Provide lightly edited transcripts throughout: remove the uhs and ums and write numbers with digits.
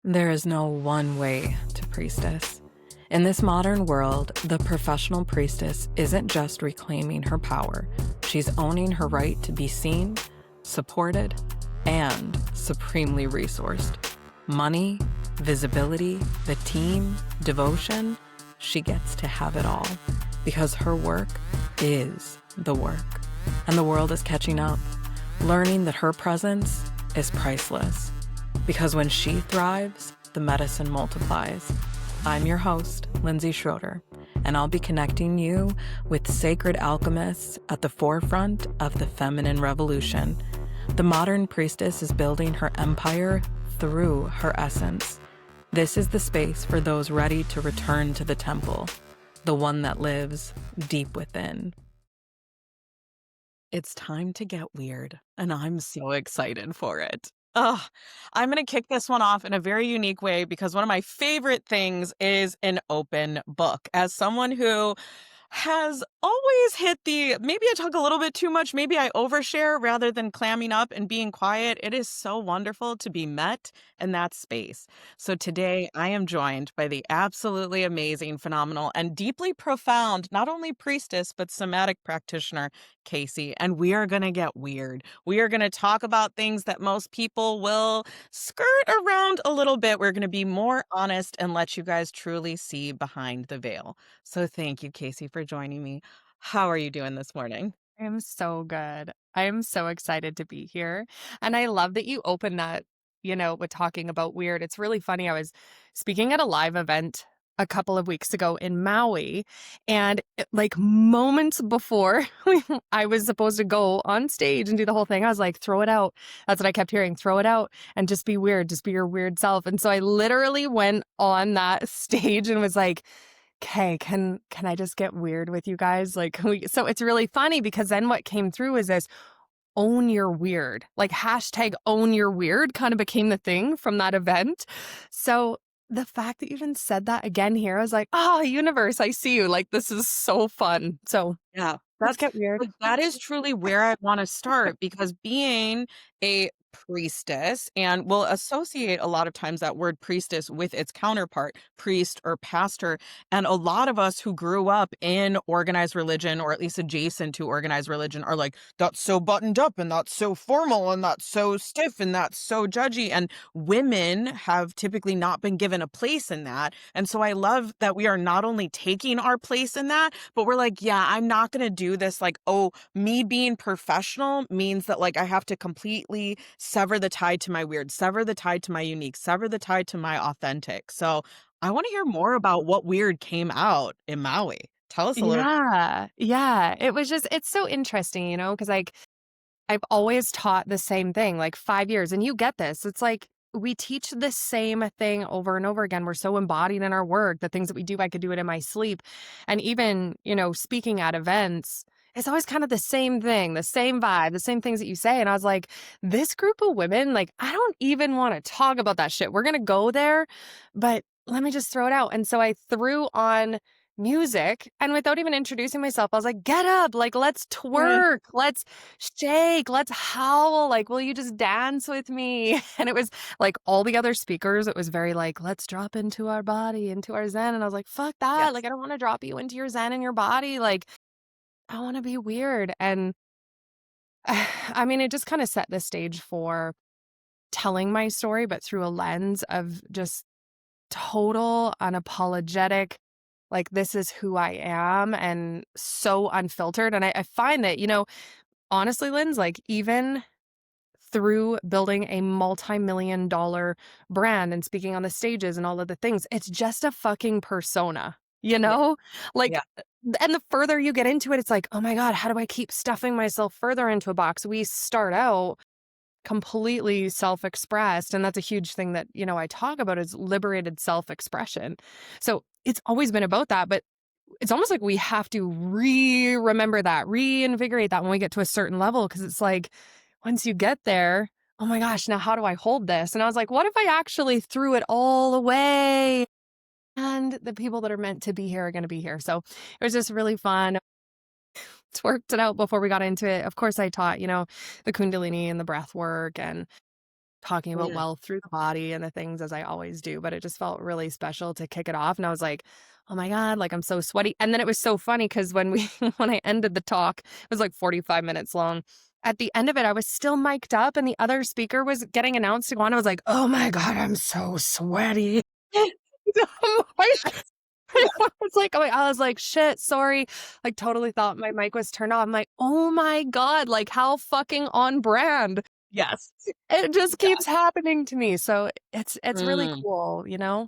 There is no one way to priestess. In this modern world, the professional priestess isn't just reclaiming her power. She's owning her right to be seen, supported, and supremely resourced. Money, visibility, the team, devotion, she gets to have it all. Because her work is the work. And the world is catching up, learning that her presence is priceless. Because when she thrives, the medicine multiplies. I'm your host, Lindsay Schroeder, and I'll be connecting you with sacred alchemists at the forefront of the feminine revolution. The modern priestess is building her empire through her essence. This is the space for those ready to return to the temple, the one that lives deep within. It's time to get weird, and I'm so excited for it. Ugh, I'm going to kick this one off in a very unique way because one of my favorite things is an open book. As someone who has always hit maybe I talk a little bit too much, maybe I overshare rather than clamming up and being quiet. It is so wonderful to be met in that space. So today I am joined by the absolutely amazing, phenomenal, and deeply profound, not only priestess, but somatic practitioner, Casey. And we are going to get weird. We are going to talk about things that most people will skirt around a little bit. We're going to be more honest and let you guys truly see behind the veil. So thank you, Casey, for joining me. How are you doing this morning? I am so good. I am so excited to be here. And I love that you opened that, with talking about weird. It's really funny. I was speaking at a live event a couple of weeks ago in Maui, and like moments before I was supposed to go on stage and do the whole thing, I was like, throw it out. That's what I kept hearing. Throw it out and just be weird. Just be your weird self. And so I literally went on that stage and was like, okay, can I just get weird with you guys? So it's really funny because then what came through is this own your weird, like hashtag own your weird kind of became the thing from that event. So the fact that you even said that again here, I was like, oh, universe, I see you. Like, this is so fun. So Yeah, let's get weird. that is truly where I want to start because being a priestess, and we'll associate a lot of times that word priestess with its counterpart, priest or pastor. And a lot of us who grew up in organized religion, or at least adjacent to organized religion, are like, that's so buttoned up and that's so formal and that's so stiff and that's so judgy. And women have typically not been given a place in that. And so I love that we are not only taking our place in that, but we're like, yeah, I'm not going to do this. Like, oh, me being professional means that like I have to completely sever the tie to my weird, sever the tie to my unique, sever the tie to my authentic. So I want to hear more about what weird came out in Maui. Tell us a little. Yeah. Yeah. It's so interesting, because like I've always taught the same thing, like 5 years, and you get this. It's like we teach the same thing over and over again. We're so embodied in our work. The things that we do, I could do it in my sleep. And even, speaking at events, it's always kind of the same thing, the same vibe, the same things that you say. And I was like, this group of women, like, I don't even want to talk about that shit. We're going to go there, but let me just throw it out. And so I threw on music, and without even introducing myself, I was like, get up, like, let's twerk, let's shake, let's howl, like, will you just dance with me? And it was like all the other speakers, it was very like, let's drop into our body, into our zen. And I was like, fuck that. Yes. Like, I don't want to drop you into your zen and your body. Like, I want to be weird. And I mean, it just kind of set the stage for telling my story, but through a lens of just total unapologetic, like, this is who I am, and so unfiltered. And I find that, honestly, Linz, like, even through building a multi-million-dollar brand and speaking on the stages and all of the things, it's just a fucking persona, Yeah. Like, Yeah. and the further you get into it, it's like, oh my God, how do I keep stuffing myself further into a box? We start out completely self-expressed, and that's a huge thing that I talk about is liberated self-expression. So it's always been about that, but it's almost like we have to remember that, reinvigorate that when we get to a certain level, because it's like once you get there, oh my gosh, now how do I hold this? And I was like, what if I actually threw it all away and the people that are meant to be here are going to be here? So it was just really fun. It's worked it out before we got into it. Of course, I taught, the Kundalini and the breath work, and talking about Mm. wealth through the body and the things as I always do, but it just felt really special to kick it off. And I was like, oh my God, like I'm so sweaty. And then it was so funny because when we when I ended the talk, it was like 45 minutes long. At the end of it, I was still mic'd up and the other speaker was getting announced to go on. I was like, oh my God, I'm so sweaty. I'm like, I was like, shit, sorry. Like totally thought my mic was turned off. I'm like, oh my God, like how fucking on brand. Yes. It just Yeah. keeps happening to me. So it's really Mm. cool, you know?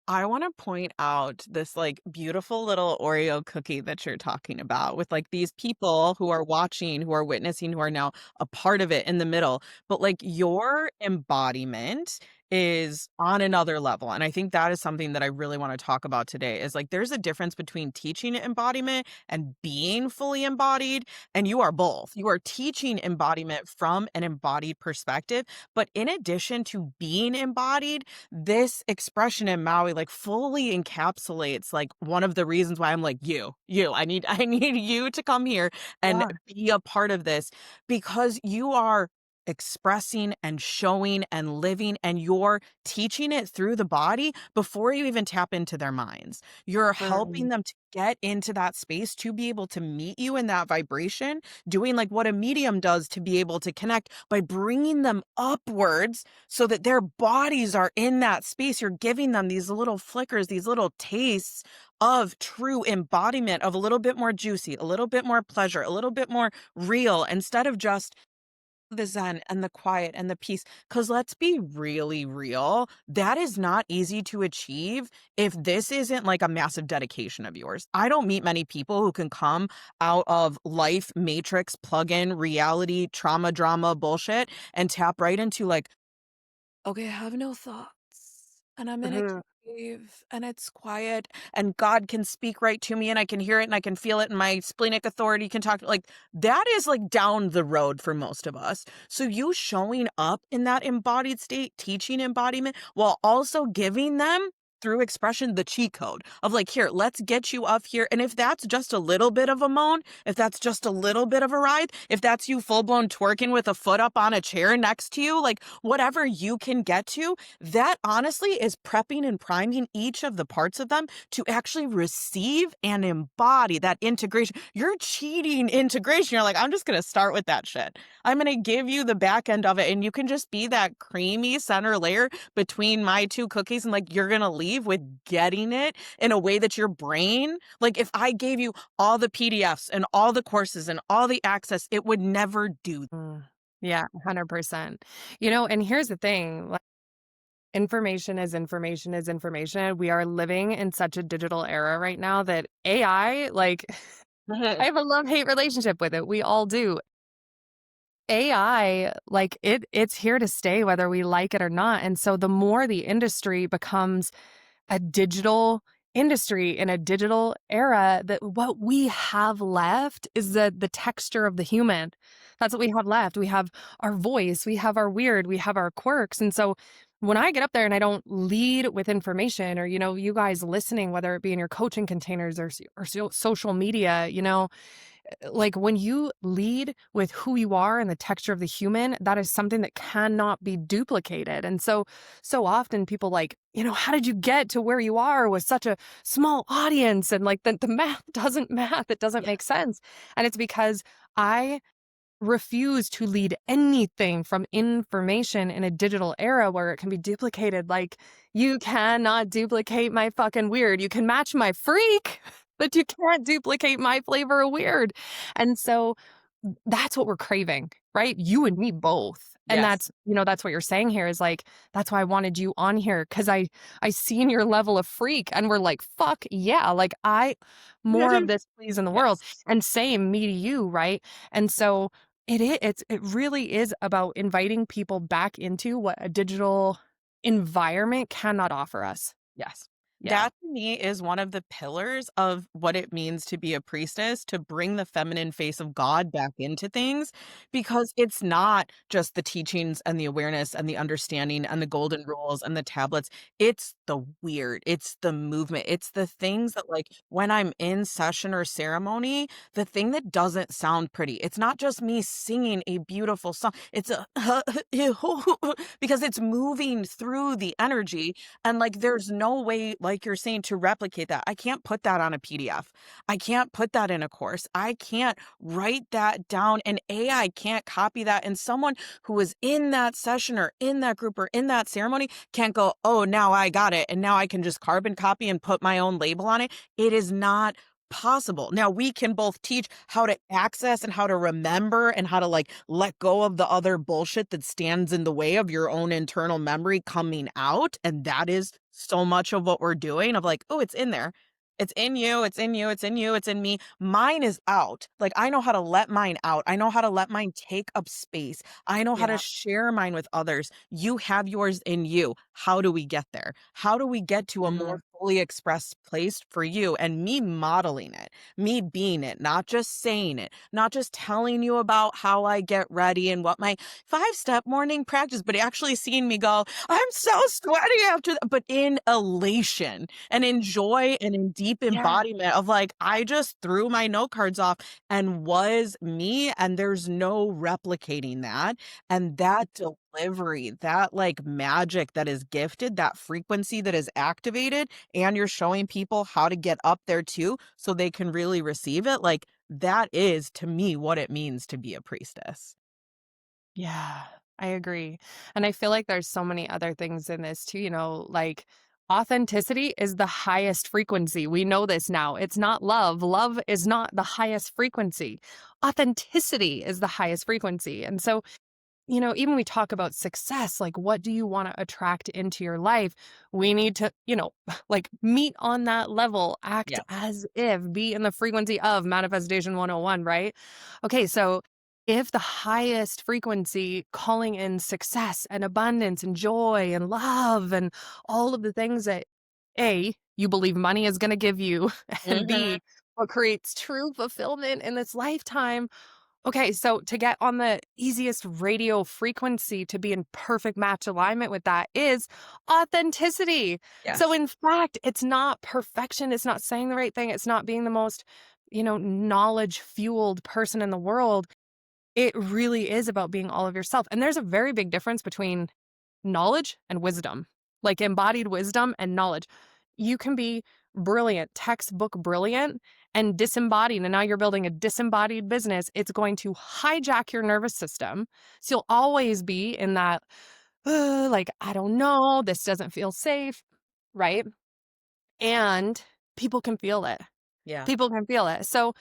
I want to point out this like beautiful little Oreo cookie that you're talking about with like these people who are watching, who are witnessing, who are now a part of it in the middle. But like your embodiment is on another level. And I think that is something that I really want to talk about today is like there's a difference between teaching embodiment and being fully embodied. And you are both. You are teaching embodiment from an embodied perspective. But in addition to being embodied, this expression in Maui like fully encapsulates like one of the reasons why I'm like I need you to come here and Yeah. be a part of this because you are expressing and showing and living and you're teaching it through the body before you even tap into their minds. You're helping Mm. them to get into that space to be able to meet you in that vibration, doing like what a medium does to be able to connect by bringing them upwards so that their bodies are in that space. You're giving them these little flickers, these little tastes of true embodiment of a little bit more juicy, a little bit more pleasure, a little bit more real instead of just the zen and the quiet and the peace. Because let's be really real, that is not easy to achieve if this isn't like a massive dedication of yours. I don't meet many people who can come out of life matrix, plug-in, reality, trauma, drama, bullshit, and tap right into like, okay, I have no thoughts. And I'm in a Mhm. cave and it's quiet and God can speak right to me and I can hear it and I can feel it and my splenic authority can talk like that is like down the road for most of us. So you showing up in that embodied state, teaching embodiment while also giving them through expression the cheat code of like, here, let's get you up here. And if that's just a little bit of a moan, if that's just a little bit of a ride, if that's you full blown twerking with a foot up on a chair next to you, like whatever you can get to, that honestly is prepping and priming each of the parts of them to actually receive and embody that integration. You're cheating integration. You're like, I'm just going to start with that shit. I'm going to give you the back end of it. And you can just be that creamy center layer between my two cookies. And like, you're going to leave with getting it in a way that your brain, like if I gave you all the PDFs and all the courses and all the access, it would never do. Mm. Yeah, 100%. You know, and here's the thing, like, information is information is information. We are living in such a digital era right now that AI, like, I have a love-hate relationship with it. We all do. AI, like it's here to stay whether we like it or not. And so the more the industry becomes a digital industry in a digital era, that what we have left is the texture of the human. That's what we have left. We have our voice, we have our weird, we have our quirks. And so when I get up there and I don't lead with information, or you guys listening, whether it be in your coaching containers or social media, like when you lead with who you are and the texture of the human, that is something that cannot be duplicated. And so often people like, how did you get to where you are with such a small audience? And like the math doesn't math. It doesn't Yeah. make sense. And it's because I refuse to lead anything from information in a digital era where it can be duplicated. Like, you cannot duplicate my fucking weird. You can match my freak, but you can't duplicate my flavor of weird. And so that's what we're craving, right? You and me both. And Yes. that's what you're saying here is like, that's why I wanted you on here. Cause I seen your level of freak and we're like, fuck yeah. Like more of this please in the world. Yes. And same me to you. Right. And so it really is about inviting people back into what a digital environment cannot offer us. Yes. Yeah. That to me is one of the pillars of what it means to be a priestess, to bring the feminine face of God back into things, because it's not just the teachings and the awareness and the understanding and the golden rules and the tablets. It's the weird, it's the movement, it's the things that, like, when I'm in session or ceremony, the thing that doesn't sound pretty. It's not just me singing a beautiful song. It's a because it's moving through the energy, and, like, there's no way, like you're saying, to replicate that. I can't put that on a PDF. I can't put that in a course. I can't write that down, and AI can't copy that. And someone who was in that session or in that group or in that ceremony can't go, "Oh, now I got it. And now I can just carbon copy and put my own label on it." It is not possible. Now we can both teach how to access and how to remember and how to, like, let go of the other bullshit that stands in the way of your own internal memory coming out. And that is so much of what we're doing, of like, oh, it's in there. It's in you, it's in you, it's in you, it's in me. Mine is out. Like, I know how to let mine out. I know how to let mine take up space. I know how to Yeah. share mine with others. You have yours in you. How do we get there? How do we get to a more Mhm. fully expressed place for you? And me modeling it, me being it, not just saying it, not just telling you about how I get ready and what my 5-step morning practice, but actually seeing me go, I'm so sweaty after that, but in elation and in joy and in deep Yeah. embodiment of, like, I just threw my note cards off and was me, and there's no replicating that. And that delivery, that, like, magic that is gifted, that frequency that is activated, and you're showing people how to get up there too so they can really receive it. Like, that is to me what it means to be a priestess. Yeah, I agree. And I feel like there's so many other things in this too, like authenticity is the highest frequency. We know this now. It's not love. Love is not the highest frequency. Authenticity is the highest frequency. And so, even we talk about success, like what do you want to attract into your life? We need to, like meet on that level, act Yeah. as if, be in the frequency of manifestation 101, right? Okay, so if the highest frequency calling in success and abundance and joy and love and all of the things that A, you believe money is going to give you, and Mhm. B, what creates true fulfillment in this lifetime. Okay, so to get on the easiest radio frequency to be in perfect match alignment with that is authenticity. So, Yes. in fact, it's not perfection. It's not saying the right thing. It's not being the most, knowledge fueled person in the world. It really is about being all of yourself. And there's a very big difference between knowledge and wisdom, like embodied wisdom and knowledge. You can be brilliant, textbook brilliant, and disembodied. And now you're building a disembodied business. It's going to hijack your nervous system. So you'll always be in that, like, I don't know, this doesn't feel safe, right? And people can feel it. Yeah. People can feel it. So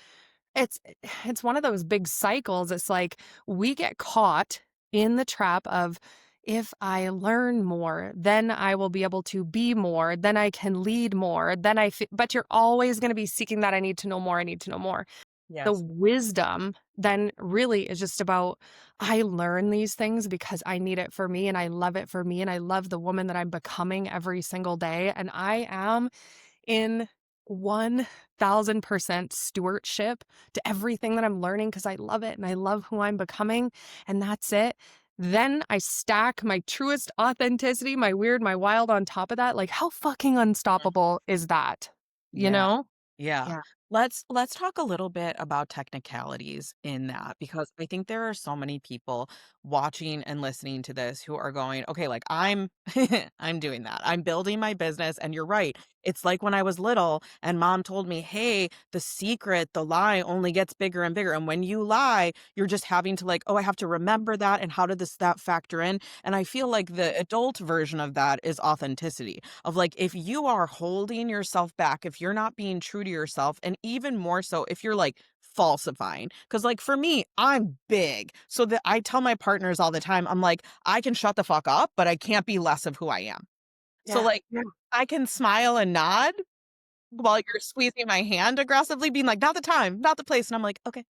it's it's one of those big cycles. It's like we get caught in the trap of if I learn more, then I will be able to be more, then I can lead more, but you're always going to be seeking that I need to know more, I need to know more. The Yes. wisdom then really is just about I learn these things because I need it for me and I love it for me and I love the woman that I'm becoming every single day and I am in 1000% stewardship to everything that I'm learning because I love it and I love who I'm becoming, and that's it. Then I stack my truest authenticity, my weird, my wild on top of that. Like, how fucking unstoppable is that? You Yeah. know? Yeah. Yeah. Let's talk a little bit about technicalities in that, because I think there are so many people watching and listening to this who are going, okay, like, I'm I'm doing that. I'm building my business, and you're right. It's like when I was little and mom told me, "Hey, the secret, the lie only gets bigger and bigger." And when you lie, you're just having to, like, "Oh, I have to remember that, and how did this that factor in?" And I feel like the adult version of that is authenticity, of, like, if you are holding yourself back, if you're not being true to yourself, and even more so if you're, like, falsifying. Because, like, for me, I'm big, so that I tell my partners all the time, I'm like, I can shut the fuck up, but I can't be less of who I am. So, Yeah. like, Yeah. I can smile and nod while you're squeezing my hand aggressively, being like, not the time, not the place, and I'm like, okay.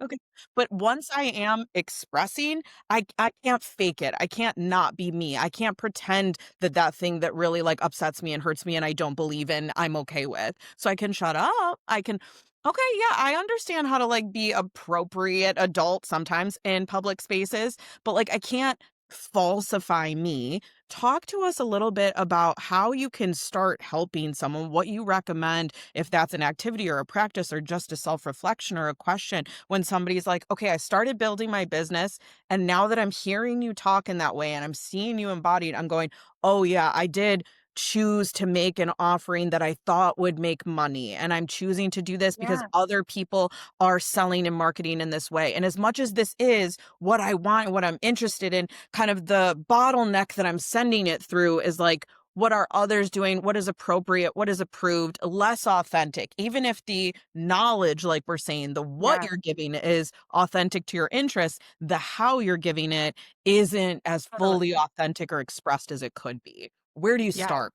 Okay. But once I am expressing, I can't fake it. I can't not be me. I can't pretend that that thing that really like upsets me and hurts me and I don't believe in, I'm okay with. So I can shut up. I can Okay, yeah, I understand how to like be appropriate adult sometimes in public spaces, but like I can't falsify me. Talk to us a little bit about how you can start helping someone, what you recommend if that's an activity or a practice or just a self-reflection or a question when somebody's like, okay, I started building my business. And now that I'm hearing you talk in that way and I'm seeing you embodied, I'm going, oh, yeah, I did choose to make an offering that I thought would make money. And I'm choosing to do this because Yeah. other people are selling and marketing in this way. And as much as this is what I want and what I'm interested in, kind of the bottleneck that I'm sending it through is like, what are others doing? What is appropriate? What is approved? Less authentic. Even if the knowledge, like we're saying, the what Yeah, you're giving is authentic to your interests, the how you're giving it isn't as totally. fully authentic or expressed as it could be. Where do you Yeah, start?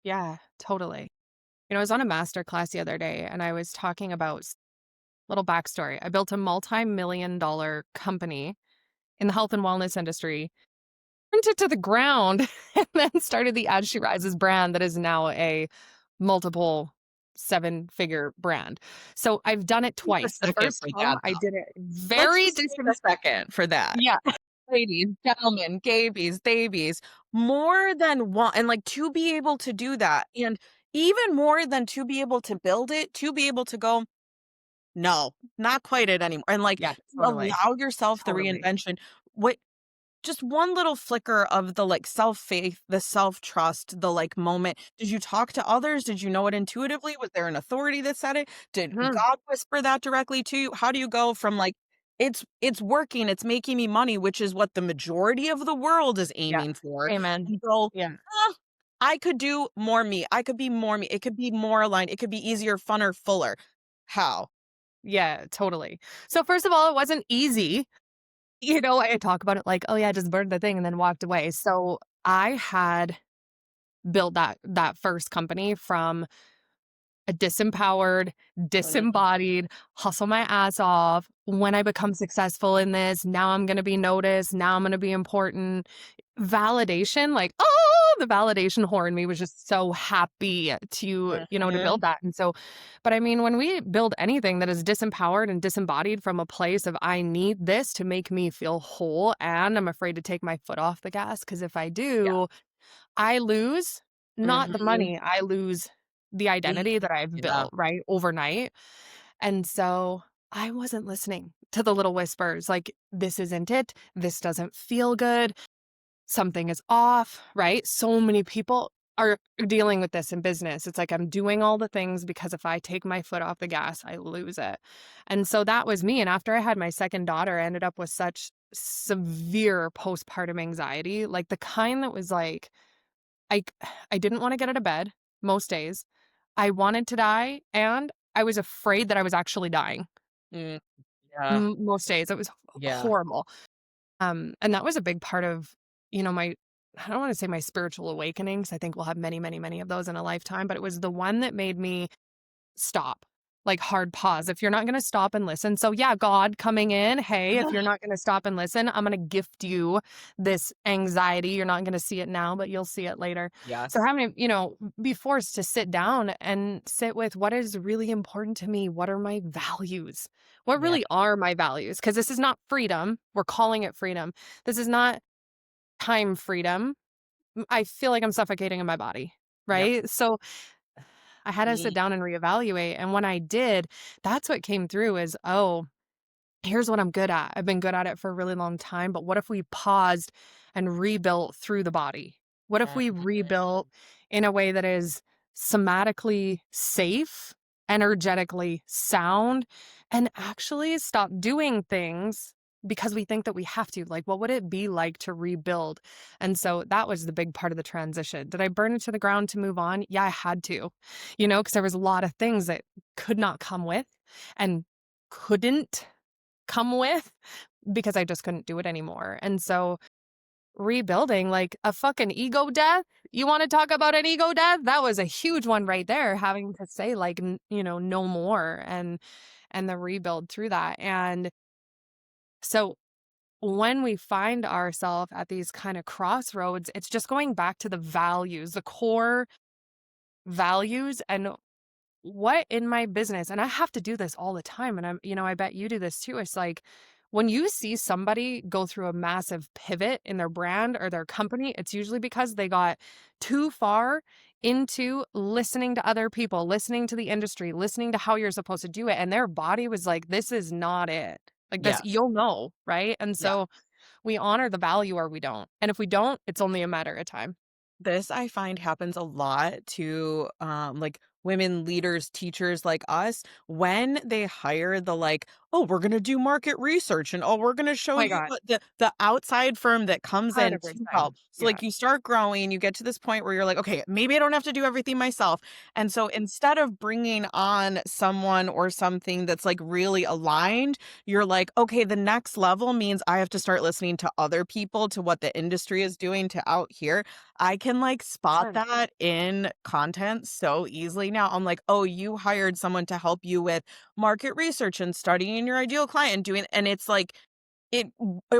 yeah, totally. I was on a master class the other day and I was talking about little backstory. I built a multi-million-dollar company in the health and wellness industry, burnt it to the ground, and then started the As She Rises brand that is now a multiple seven-figure brand. So I've done it Take a twice. The second first for time that, I though. did it Let's very just take a second for that. yeah, Ladies, gentlemen, gabies, babies, more than one, and like to be able to do that, and even more than to be able to build it, to be able to go, no, not quite it anymore. And like yeah, totally, allow yourself the totally. reinvention. What just one little flicker of the like self-faith, the self-trust, the like moment. Did you talk to others? Did you know it intuitively? Was there an authority that said it? Did Mhm. God whisper that directly to you? How do you go from like it's working, it's making me money, which is what the majority of the world is Yeah. aiming for, Amen. and go, Yeah. I could do more me. I could be more me. It could be more aligned. It could be easier, funner, fuller. How? Yeah, totally. So first of all, it wasn't easy. I talk about it like, "Oh, yeah, I just burned the thing and then walked away." So I had built that first company from a disempowered, Mhm. disembodied, hustle my ass off. When I become successful in this, now I'm gonna be noticed, now I'm gonna be important. Validation, like, oh, the validation whore in me was just so happy to Mhm. build that. And so, but I mean, when we build anything that is disempowered and disembodied from a place of I need this to make me feel whole, and I'm afraid to take my foot off the gas, because if I Yeah. do, I lose not the Mhm. money, I lose the Me. identity that I've Yeah. built, right, overnight. And so I wasn't listening to the little whispers like, this isn't it. This doesn't feel good. Something is off, right? So many people are dealing with this in business. It's like I'm doing all the things because if I take my foot off the gas, I lose it. And so that was me. And after I had my second daughter, I ended up with such severe postpartum anxiety, like the kind that was like, I I didn't wanna get out of bed most days. I wanted to die, and I was afraid that I was actually dying Mm. Yeah. most days. It was Yeah. horrible. And that was a big part of, my I don't wanna say my spiritual awakenings. I think we'll have many, many, many of those in a lifetime, but it was the one that made me stop, like hard pause. If you're not gonna stop and listen, so yeah, God coming in, hey, if you're not gonna stop and listen, I'm gonna gift you this anxiety. You're not gonna see it now, but you'll see it later. So Yes. having to, be forced to sit down and sit with what is really important to me. What are my values? What Yeah. really are my values? Because this is not freedom. We're calling it freedom. This is not time freedom. I feel like I'm suffocating in my body. Yep. Right. So I had to sit Me. down and reevaluate, and when I did, that's what came through is, "Oh, here's what I'm good at. I've been good at it for a really long time, but what if we paused and rebuilt through the body? What if we rebuilt Mhm. in a way that is somatically safe, energetically sound, and actually stop doing things because we think that we have to? Like, what would it be like to rebuild?" And so that was the big part of the transition. Did I burn it to the ground to move on? Yeah, I had to, because there was a lot of things that could not come with and couldn't come with because I just couldn't do it anymore. And so rebuilding like a fucking ego death. You want to talk about an ego death? That was a huge one right there, having to say like no more. and the rebuild through that. And so when we find ourselves at these kind of crossroads, it's just going back to the values, the core values, and what in my business, and I have to do this all the time. And I bet you do this too. It's like when you see somebody go through a massive pivot in their brand or their company, it's usually because they got too far into listening to other people, listening to the industry, listening to how you're supposed to do it. And their body was like, this is not it. Like this, Yes. you'll know. Right. And Yeah. so we honor the value or we don't. And if we don't, it's only a matter of time. This I find happens a lot to like women leaders, teachers like us when they hire the like, oh, we're gonna do market research and oh, we're gonna Oh show my you God. what the outside firm that comes in to 100%. help. So Yeah. like you start growing, you get to this point where you're like, okay, maybe I don't have to do everything myself. And so instead of bringing on someone or something that's like really aligned, you're like, okay, the next level means I have to start listening to other people, to what the industry is doing, to out here. I can like spot 100%. that in content so easily now. I'm like, oh, you hired someone to help you with market research and studying your ideal client and doing, and it's like it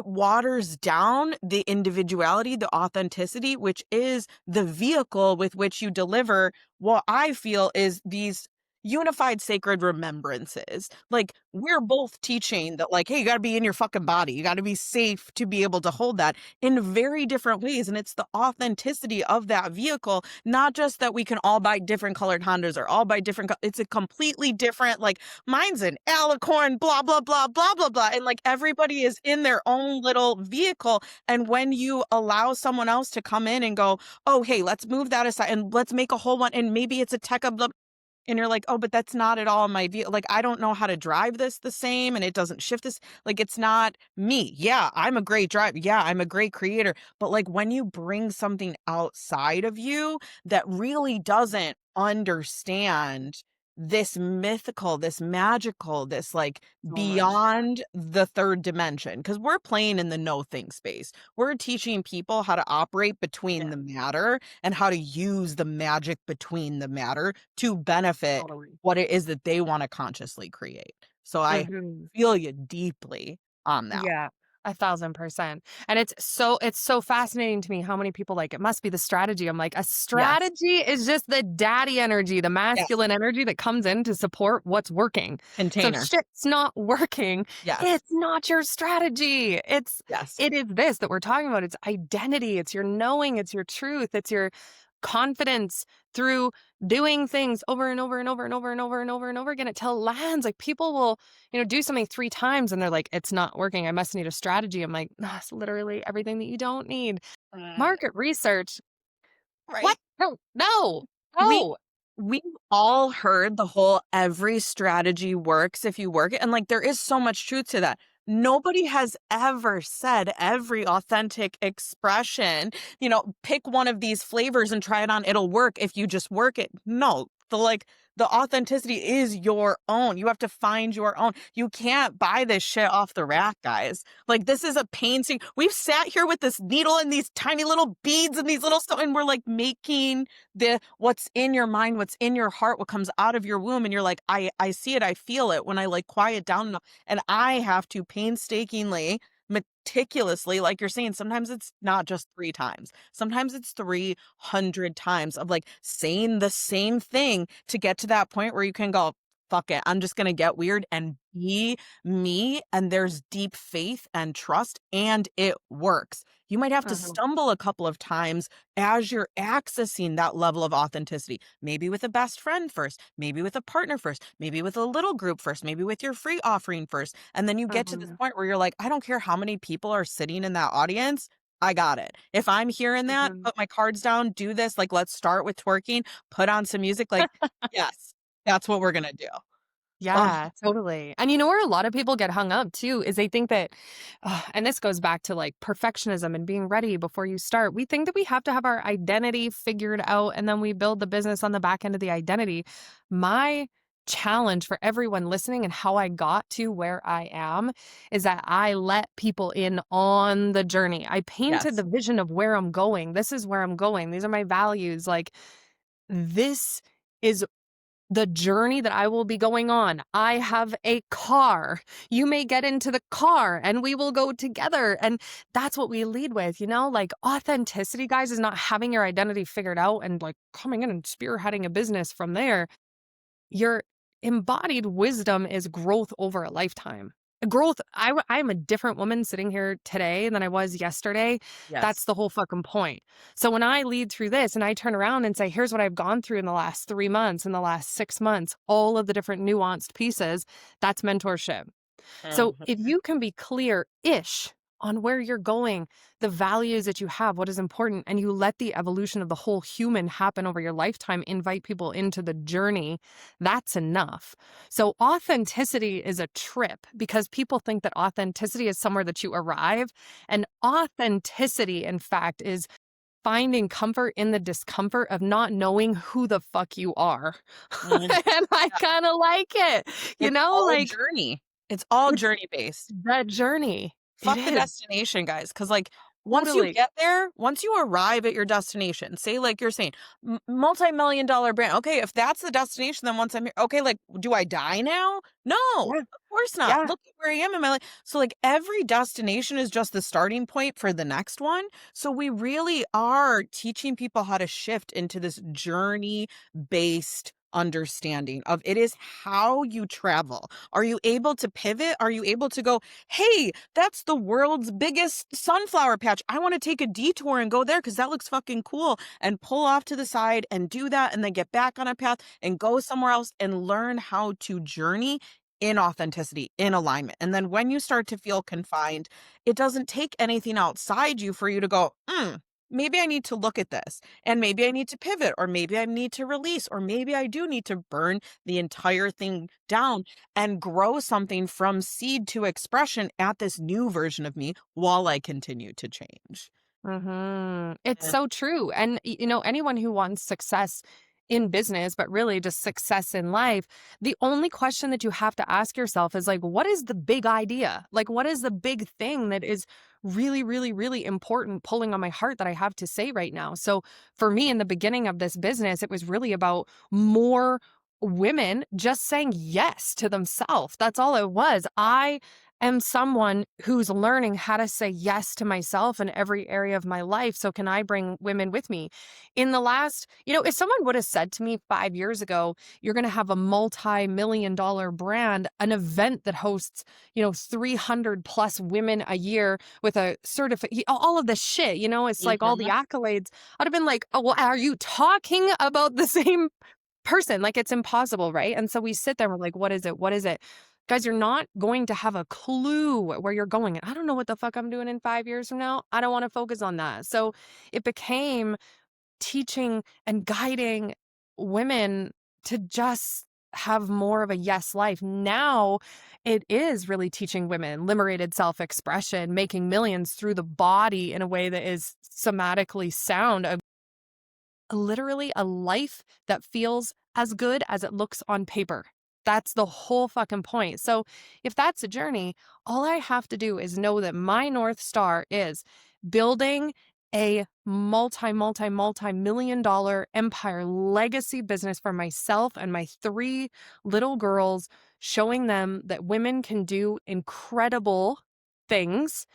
waters down the individuality, the authenticity, which is the vehicle with which you deliver what I feel is these unified sacred remembrances. Like we're both teaching that like, hey, you got to be in your fucking body. You got to be safe to be able to hold that in very different ways. And it's the authenticity of that vehicle, not just that we can all buy different colored Hondas or all buy different, it's a completely different, like mine's an alicorn, blah, blah, blah, blah, blah, blah. And like everybody is in their own little vehicle. And when you allow someone else to come in and go, oh, hey, let's move that aside and let's make a whole one. And maybe it's a tech, and you're like, "Oh, but that's not at all my view. Like, I don't know how to drive this the same, and it doesn't shift this. Like, it's not me. Yeah, I'm a great driver. Yeah, I'm a great creator. But like when you bring something outside of you that really doesn't understand this mythical, this magical, this like So much. beyond the third dimension, because we're playing in the no thing space. We're teaching people how to operate between Yeah. the matter and how to use the magic between the matter to benefit Totally. what it is that they want to consciously create. So I Mhm. feel you deeply on that. Yeah, 1,000%. And it's so fascinating to me how many people like, "It must be the strategy." I'm like, "A Yes. strategy is just the daddy energy, the Yes. masculine energy that comes in to support what's working." So if Container. shit's not working, Yes. it's not your strategy. Yes. It is this that we're talking about. It's identity, it's your knowing, it's your truth, it's your confidence through doing things over and over and over and over and over and over and over again until it lands. Like people will, do something 3 times and they're like, it's not working. I must need a strategy. I'm like, no, it's literally everything that you don't need. Mm, Market research. right. What? No, no, We no. we've all heard the whole every strategy works if you work it. And like there is so much truth to that. Nobody has ever said every authentic expression, pick one of these flavors and try it on. It'll work if you just work it. No, the authenticity is your own. You have to find your own. You can't buy this shit off the rack, guys. Like this is a painting. We've sat here with this needle and these tiny little beads and these little stuff, and we're like making what's in your mind, what's in your heart, what comes out of your womb, and you're like, I see it, I feel it when I like quiet down enough, and I have to painstakingly, meticulously, like you're saying, sometimes it's not just 3 times, sometimes it's 300 times of like saying the same thing to get to that point where you can go, fuck it, I'm just gonna get weird and be me, and there's deep faith and trust, and it works. You might have to Mhm, stumble a couple of times as you're accessing that level of authenticity, maybe with a best friend first, maybe with a partner first, maybe with a little group first, maybe with your free offering first. And then you get to this mhm, point where you're like, I don't care how many people are sitting in that audience. I got it. If I'm hearing that, mhm. put my cards down, do this. Like, let's start with twerking, put on some music. Like, yes, that's what we're going to do. Ugh, Yeah, totally. And where a lot of people get hung up too is they think that, and this goes back to like perfectionism and being ready before you start. We think that we have to have our identity figured out and then we build the business on the back end of the identity. My challenge for everyone listening and how I got to where I am is that I let people in on the journey. I painted yes. the vision of where I'm going. This is where I'm going. These are my values. Like, this is the journey that I will be going on. I have a car. You may get into the car and we will go together. And that's what we lead with, like authenticity, guys, is not having your identity figured out and like coming in and spearheading a business from there. Your embodied wisdom is growth over a lifetime. Growth, I'm a different woman sitting here today than I was yesterday. That's Yes. the whole fucking point. So when I lead through this and I turn around and say, here's what I've gone through in the last 3 months, in the last 6 months, all of the different nuanced pieces, that's mentorship. So Mhm. if you can be clear-ish on where you're going, the values that you have, what is important, and you let the evolution of the whole human happen over your lifetime, invite people into the journey, that's enough. So authenticity is a trip because people think that authenticity is somewhere that you arrive. And authenticity, in fact, is finding comfort in the discomfort of not knowing who the fuck you are. Mhm. And I kind of like it, It's all like journey. It's all it's journey based. the journey. It Fuck the is. destination, guys, because like, once you Totally. get there, once you arrive at your destination, say, like you're saying, multi-million dollar brand, okay, if that's the destination, then once I'm here, okay, like, do I die now? No, Yeah. of course not. Yeah. Look at where I am in my life. So, like, every destination is just the starting point for the next one. So we really are teaching people how to shift into this journey-based understanding of it is how you travel. Are you able to pivot? Are you able to go, hey, that's the world's biggest sunflower patch. I want to take a detour and go there because that looks fucking cool, and pull off to the side and do that and then get back on a path and go somewhere else and learn how to journey in authenticity, in alignment. And then when you start to feel confined, it doesn't take anything outside you for you to go, maybe I need to look at this, and maybe I need to pivot, or maybe I need to release, or maybe I do need to burn the entire thing down and grow something from seed to expression at this new version of me while I continue to change. It's Yeah. so true. And, anyone who wants success in business, but really just success in life, the only question that you have to ask yourself is like, what is the big idea? Like, what is the big thing that is really, really, really important pulling on my heart that I have to say right now? So for me, in the beginning of this business, it was really about more women just saying yes to themselves. That's all it was. I am someone who's learning how to say yes to myself in every area of my life. So can I bring women with me? In the last, if someone would have said to me 5 years ago, you're going to have a multi-million-dollar brand, an event that hosts, 300 plus women a year with a certificate, all of this shit, it's like all the Mhm. accolades. I'd have been like, oh, well, are you talking about the same person? Like, it's impossible, right? And so we sit there and we're like, what is it? What is it? Guys, you're not going to have a clue where you're going. I don't know what the fuck I'm doing in 5 years from now. I don't want to focus on that. So it became teaching and guiding women to just have more of a yes life. Now it is really teaching women liberated self-expression, making millions through the body in a way that is somatically sound, literally a life that feels as good as it looks on paper. That's the whole fucking point. So if that's a journey, all I have to do is know that my North Star is building a multi-million dollar empire legacy business for myself and my 3 little girls, showing them that women can do incredible things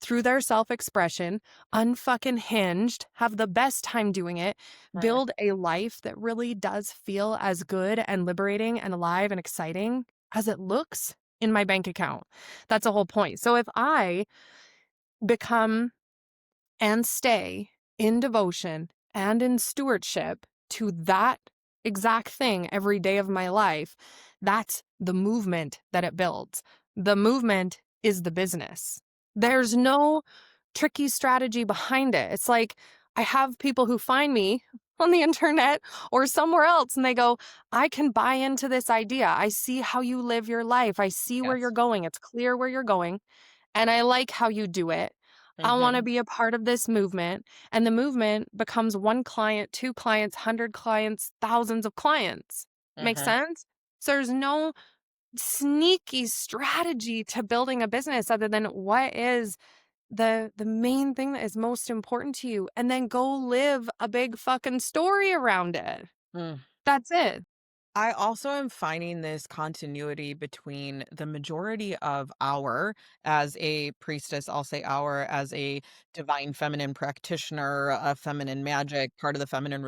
through their self-expression, unfucking hinged, have the best time doing it, Mhm. build a life that really does feel as good and liberating and alive and exciting as it looks in my bank account. That's the whole point. So if I become and stay in devotion and in stewardship to that exact thing every day of my life, that's the movement that it builds. The movement is the business. There's no tricky strategy behind it. It's like I have people who find me on the internet or somewhere else and they go, I can buy into this idea. I see how you live your life. I see where you're Yes. going. It's clear where you're going. And I like how you do it. I want to Mhm. be a part of this movement. And the movement becomes 1 client, 2 clients, 100 clients, thousands of clients. Make Mhm. sense? So there's no sneaky strategy to building a business other than what is the main thing that is most important to you, and then go live a big fucking story around it. Mm. That's it. I also am finding this continuity between the majority of our, as a priestess, I'll say our, as a divine feminine practitioner, a feminine magic, part of the feminine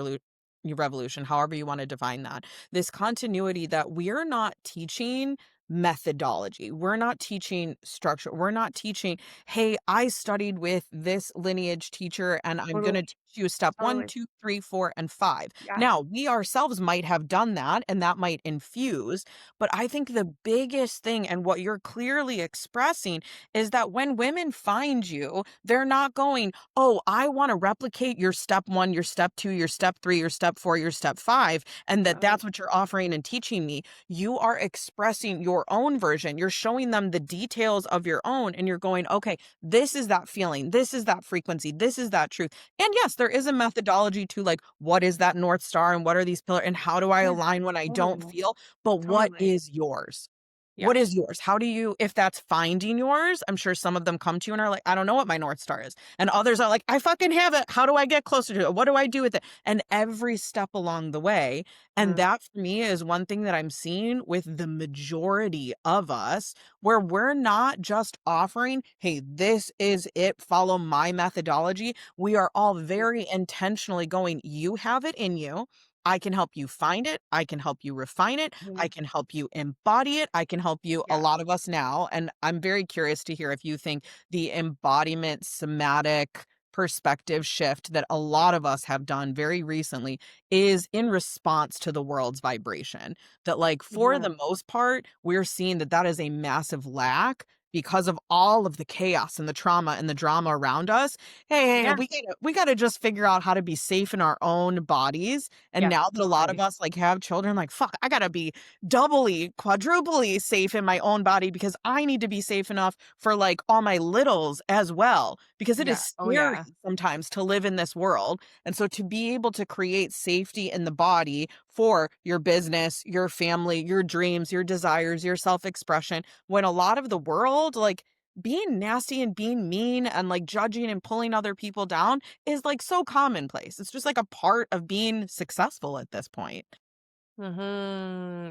revolution, however you want to define that. This continuity that we're not teaching methodology. We're not teaching structure. We're not teaching, hey, I studied with this lineage teacher and I'm going to Totally. teach you step one, Totally. two, three, four, and five. Yeah. Now, we ourselves might have done that and that might infuse, but I think the biggest thing and what you're clearly expressing is that when women find you, they're not going, "Oh, I want to replicate your step 1, your step 2, your step 3, your step 4, your step 5," and No. that's what you're offering and teaching me. You are expressing your own version. You're showing them the details of your own and you're going, "Okay, this is that feeling. This is that frequency. This is that truth." And yes, there is a methodology to like, what is that North Star and what are these pillars and how do I Yeah. align when I don't Totally. feel? But what Totally. is yours? Yeah. What is yours? How do you, if that's finding yours, I'm sure some of them come to you and are like, I don't know what my North Star is. And others are like, I fucking have it. How do I get closer to it? What do I do with it? And every step along the way. And Mm. that for me is one thing that I'm seeing with the majority of us, where we're not just offering, hey, this is it, follow my methodology. We are all very intentionally going, you have it in you. I can help you find it. I can help you refine it. I Mhm. can help you embody it. I can help you, a Yeah. lot of us now. And I'm very curious to hear if you think the embodiment somatic perspective shift that a lot of us have done very recently is in response to the world's vibration. That, like, for Mhm. the most part, we're seeing that that is a massive lack because of all of the chaos and the trauma and the drama around us. Hey, Yeah. we gotta just figure out how to be safe in our own bodies. And Yeah. now that a lot of Totally. us, like, have children, like, "Fuck, I gotta be doubly, quadruply safe in my own body because I need to be safe enough for, like, all my littles as well," because it is Yeah. Oh, scary yeah. sometimes to live in this world, and so to be able to create safety in the body for your business, your family, your dreams, your desires, your self-expression, when a lot of the world, like, being nasty and being mean and, like, judging and pulling other people down is, like, so commonplace. It's just, like, a part of being successful at this point.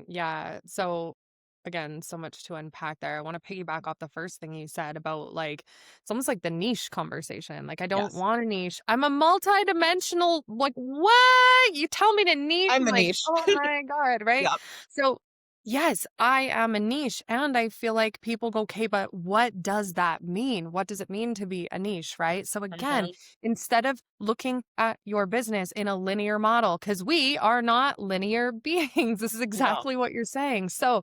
Yeah. So again, so much to unpack there. I want to piggyback off the first thing you said about like it's almost like the niche conversation. Like I don't Yes. want a niche. I'm a multi-dimensional, like what? You tell me to niche? I'm I'm the like, niche. oh my God, right? Yep. So yes, I am a niche. And I feel like people go, okay, but what does that mean? What does it mean to be a niche? Right. So again, Mhm. instead of looking at your business in a linear model, because we are not linear beings. This is No. exactly what you're saying. So,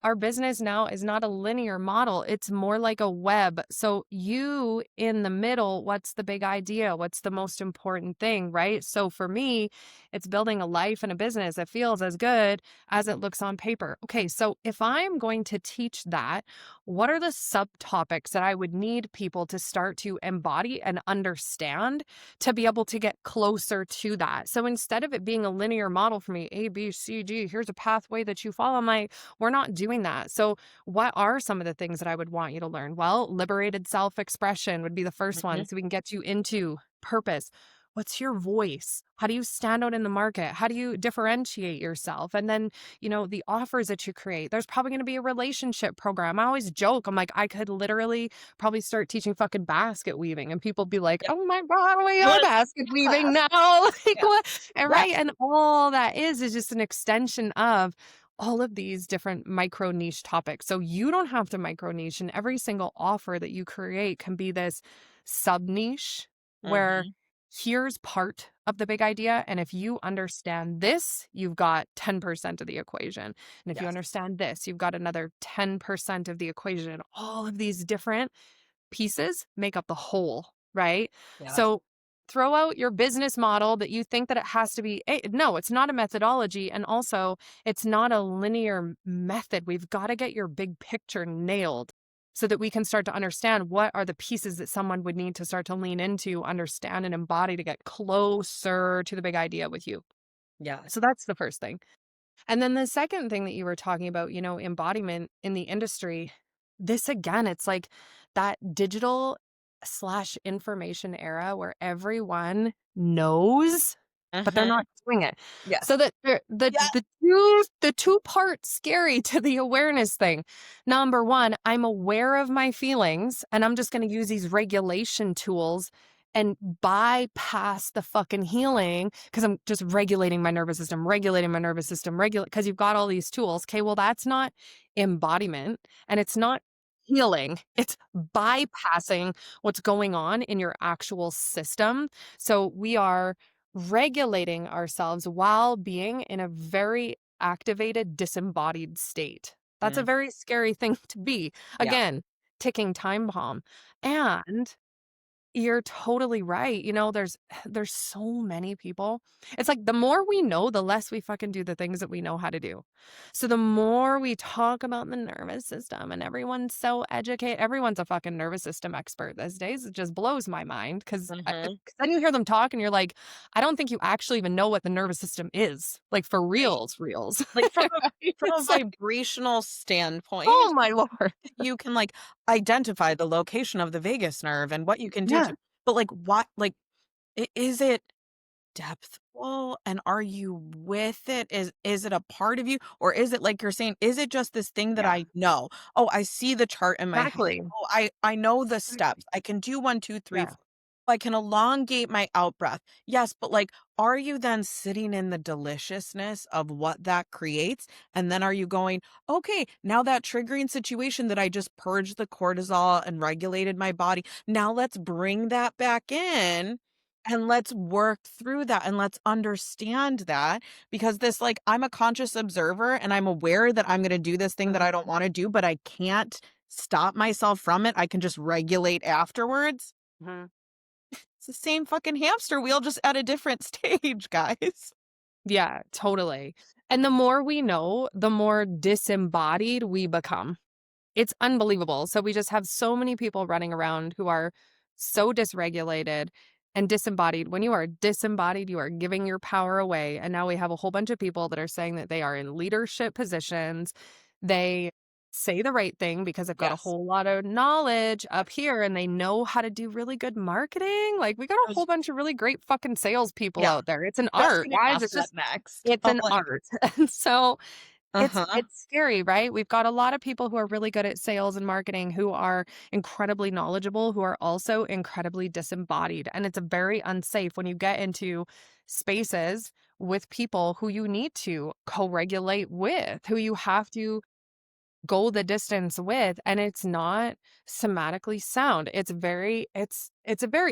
our business now is not a linear model. It's more like a web. So, you in the middle, what's the big idea? What's the most important thing, right? So, for me, it's building a life and a business that feels as good as it looks on paper. Okay, so if I'm going to teach that, what are the subtopics that I would need people to start to embody and understand to be able to get closer to that? So instead of it being a linear model for me, A, B, C, D, here's a pathway that you follow, I'm like, we're not doing that. So what are some of the things that I would want you to learn? Well, liberated self-expression would be the first one. Mhm. So we can get you into purpose. What's your voice? How do you stand out in the market? How do you differentiate yourself? And then, the offers that you create. There's probably going to be a relationship program. I always joke, I'm like, I could literally probably start teaching fucking basket weaving and people be like, Yep. oh my God, we You are wanna basket take a weaving class? now. Like Yeah. what? And right. Yes. And all that is just an extension of all of these different micro niche topics. So you don't have to micro niche, and every single offer that you create can be this sub niche where Mhm. here's part of the big idea. And if you understand this, you've got 10% of the equation. And if you Yes. understand this, you've got another 10% of the equation. All of these different pieces make up the whole, right? Yes. So throw out your business model that you think that it has to be. No, it's not a methodology. And also, it's not a linear method. We've got to get your big picture nailed so that we can start to understand what are the pieces that someone would need to start to lean into, understand, and embody to get closer to the big idea with you. Yes. So that's the first thing. And then the second thing that you were talking about, embodiment in the industry, this again, it's like that digital slash information era where everyone knows but they're Mhm. not doing it. Yes. So that Yeah. the two part scary to the awareness thing. Number one, I'm aware of my feelings, and I'm just going to use these regulation tools and bypass the fucking healing because I'm just regulating my nervous system, regulate because you've got all these tools. Okay, well, that's not embodiment and it's not healing. It's bypassing what's going on in your actual system. So we are regulating ourselves while being in a very activated, disembodied state. That's a Mm, very scary thing to be. yeah. Again, ticking time bomb. And you're totally right. There's so many people. It's like the more we know, the less we fucking do the things that we know how to do. So the more we talk about the nervous system and everyone's so educated, everyone's a fucking nervous system expert these days. It just blows my mind because Mhm. then you hear them talk and you're like, I don't think you actually even know what the nervous system is. Like for Right. reals. Like, from a from a It's like, vibrational standpoint, oh my Lord. you can, like, identify the location of the vagus nerve and what you can do Yeah, to, but, like, what, like, is it depthful, and are you with it? Is it a part of you, or is it, like you're saying, is it just this thing that yeah, I know? "Oh, I see the chart in my head. exactly. Oh, I know the Exactly. steps. I can do 1, 2, 3, Yeah. 4. I can elongate my out breath." Yes, but, like, are you then sitting in the deliciousness of what that creates? And then are you going, "Okay, now that triggering situation that I just purged the cortisol and regulated my body, now let's bring that back in and let's work through that and let's understand that." Because this, like, I'm a conscious observer and I'm aware that I'm going to do this thing that I don't want to do, but I can't stop myself from it. I can just regulate afterwards. Mhm. It's the same fucking hamster wheel, just at a different stage, guys. Yeah, totally. And the more we know, the more disembodied we become. It's unbelievable. So we just have so many people running around who are so dysregulated and disembodied. When you are disembodied, you are giving your power away. And now we have a whole bunch of people that are saying that they are in leadership positions. They say the right thing because they've got a Yes. whole lot of knowledge up here and they know how to do really good marketing. Like we got a I whole was bunch of really great fucking salespeople Yeah, out there. It's an just art, gonna guys. ask that next. It's I'm an like, art. And so uh-huh. it's scary, right? We've got a lot of people who are really good at sales and marketing who are incredibly knowledgeable, who are also incredibly disembodied. And it's very unsafe when you get into spaces with people who you need to co-regulate with, who you have to go the distance with, and it's not somatically sound. It's a very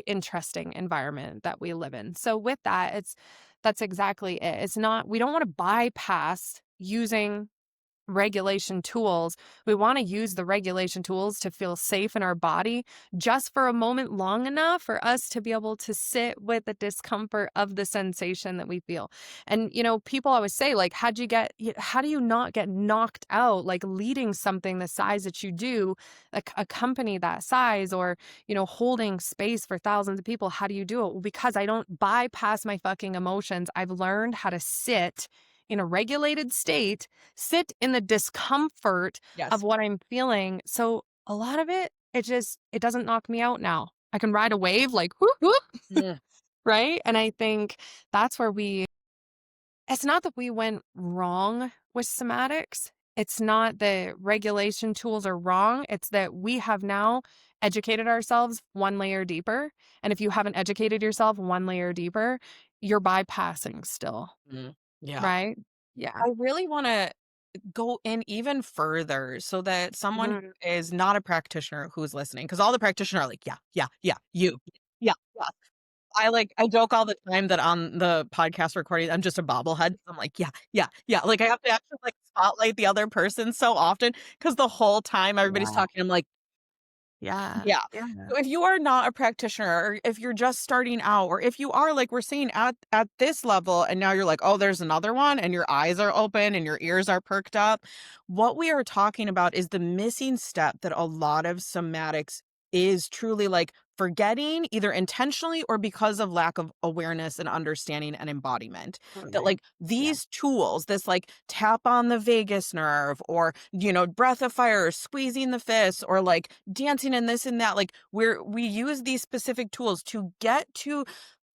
interesting environment that we live in. So with that, that's exactly it. It's not we don't want to bypass using regulation tools. We want to use the regulation tools to feel safe in our body just for a moment long enough for us to be able to sit with the discomfort of the sensation that we feel. And, people always say, like, how do you not get knocked out, like leading something the size that you do, like a company that size or, holding space for thousands of people? How do you do it? Well, because I don't bypass my fucking emotions. I've learned how to sit in a regulated state, sit in the discomfort of Yes. what I'm feeling. So a lot of it doesn't knock me out now. I can ride a wave like whoop whoop, Mm, right? And I think that's where it's not that we went wrong with somatics. It's not the regulation tools are wrong. It's that we have now educated ourselves one layer deeper. And if you haven't educated yourself one layer deeper, you're bypassing still, mm, yeah. right? Yeah. I really wanna go in even further so that someone Mhm. who is not a practitioner who's listening, because all the practitioners are like, "Yeah, yeah, yeah, you. Yeah, yeah." I joke all the time that on the podcast recording, I'm just a bobblehead. I'm like, "Yeah, yeah, yeah." Like, I have to actually, like, spotlight the other person so often because the whole time everybody's Yeah. talking, I'm like, Yeah. yeah. Yeah. So if you are not a practitioner, or if you're just starting out, or if you are, like we're saying, at this level and now you're like, "Oh, there's another one," and your eyes are open and your ears are perked up, what we are talking about is the missing step that a lot of somatics is truly, like, forgetting either intentionally or because of lack of awareness and understanding and embodiment. That, Totally. like, Yeah. these tools, this, like, tap on the vagus nerve, or, breath of fire, squeezing the fist, or, like, dancing and this and that, like, we use these specific tools to get to,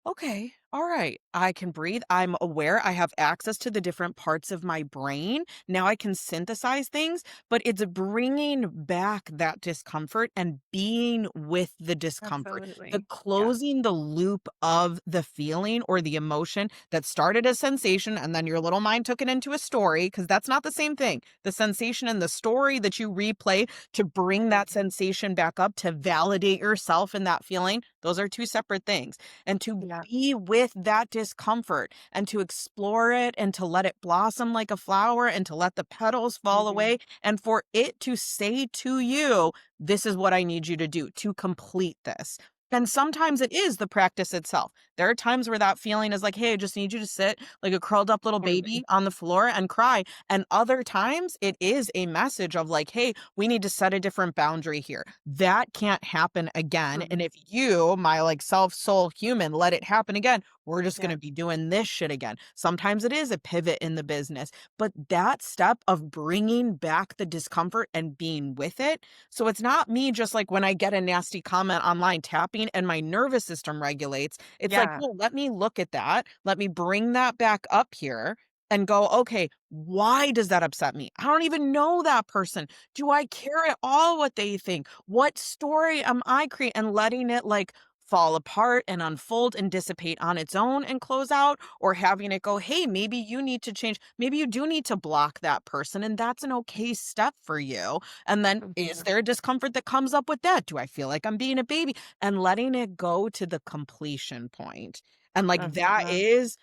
okay, all right, I can breathe. I'm aware. I have access to the different parts of my brain. Now I can synthesize things, but it's bringing back that discomfort and being with the discomfort, the Absolutely. Yeah. closing the loop of the feeling or the emotion that started as sensation and then your little mind took it into a story, because that's not the same thing. The sensation and the story that you replay to bring Mhm. that sensation back up to validate yourself in that feeling, those are two separate things. And to Yeah. be with that discomfort and to explore it and to let it blossom like a flower and to let the petals fall Mhm. away and for it to say to you, this is what I need you to do to complete this. And sometimes it is the practice itself. There are times where that feeling is like, hey, I just need you to sit like a curled up little baby Totally. on the floor and cry. And other times it is a message of like, hey, we need to set a different boundary here. That can't happen again. And Mhm. if you, my like self soul human, let it happen again, we're just going Yeah. to be doing this shit again. Sometimes it is a pivot in the business, but that step of bringing back the discomfort and being with it. So it's not me just like when I get a nasty comment online tapping and my nervous system regulates. It's like, Yeah. well, let me look at that. Let me bring that back up here and go, okay, why does that upset me? I don't even know that person. Do I care at all what they think? What story am I creating and letting it like fall apart and unfold and dissipate on its own and close out, or having it go, hey, maybe you need to change. Maybe you do need to block that person, and that's an okay step for you. And then is Mhm. there a discomfort that comes up with that? Do I feel like I'm being a baby? And letting it go to the completion point. And like that Mhm. is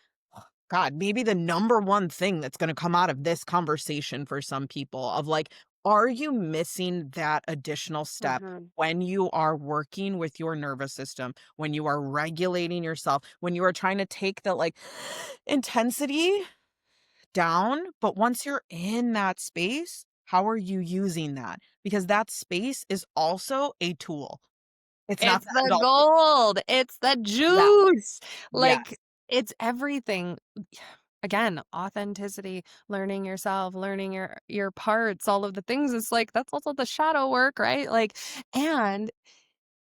God, maybe the number one thing that's gonna come out of this conversation for some people of like, are you missing that additional step Mhm. when you are working with your nervous system, when you are regulating yourself, when you are trying to take the like intensity down, but once you're in that space, how are you using that? Because that space is also a tool. It's not It's the end the all be gold. It's the Yeah. juice. Like, Yes. it's everything. Again, authenticity, learning yourself, learning your parts, all of the things. It's like that's also the shadow work, right? Like, and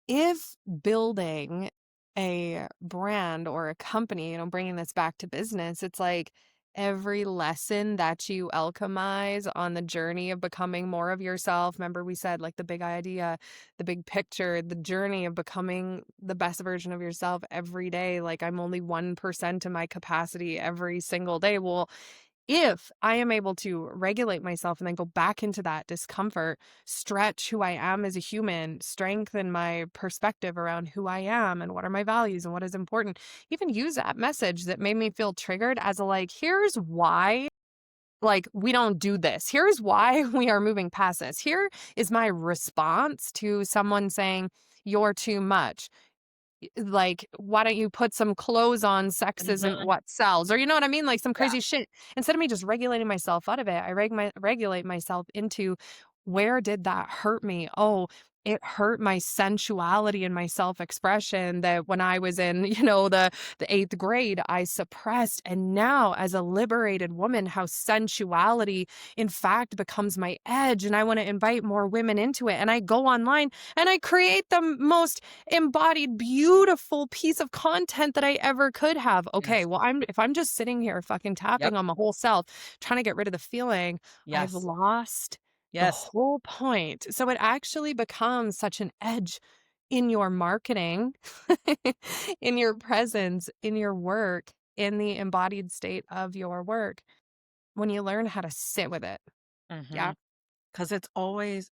if building a brand or a company, bringing this back to business, it's like every lesson that you alchemize on the journey of becoming more of yourself. Remember, we said like the big idea, the big picture, the journey of becoming the best version of yourself every day. Like, I'm only 1% of my capacity every single day. Well, if I am able to regulate myself and then go back into that discomfort, stretch who I am as a human, strengthen my perspective around who I am and what are my values and what is important, even use that message that made me feel triggered as a like, here's why. Like, we don't do this. Here's why we are moving past this. Here is my response to someone saying, you're too much. Like, why don't you put some clothes on? Sex isn't Mhm. what sells, or you know what I mean? Like some Yeah. crazy shit. Instead of me just regulating myself out of it, I regulate myself into where did that hurt me? Oh, it hurt my sensuality and my self-expression that when I was in, the eighth grade, I suppressed. And now, as a liberated woman, how sensuality, in fact, becomes my edge. And I want to invite more women into it. And I go online and I create the most embodied beautiful piece of content that I ever could have. Okay, Yes. well, if I'm just sitting here fucking Yep. tapping on my whole self, trying to get rid of the feeling, I've Yes. lost the Yes. whole point. So it actually becomes such an edge in your marketing, in your presence, in your work, in the embodied state of your work when you learn how to sit with it. Yeah, Mhm. 'Cause it's always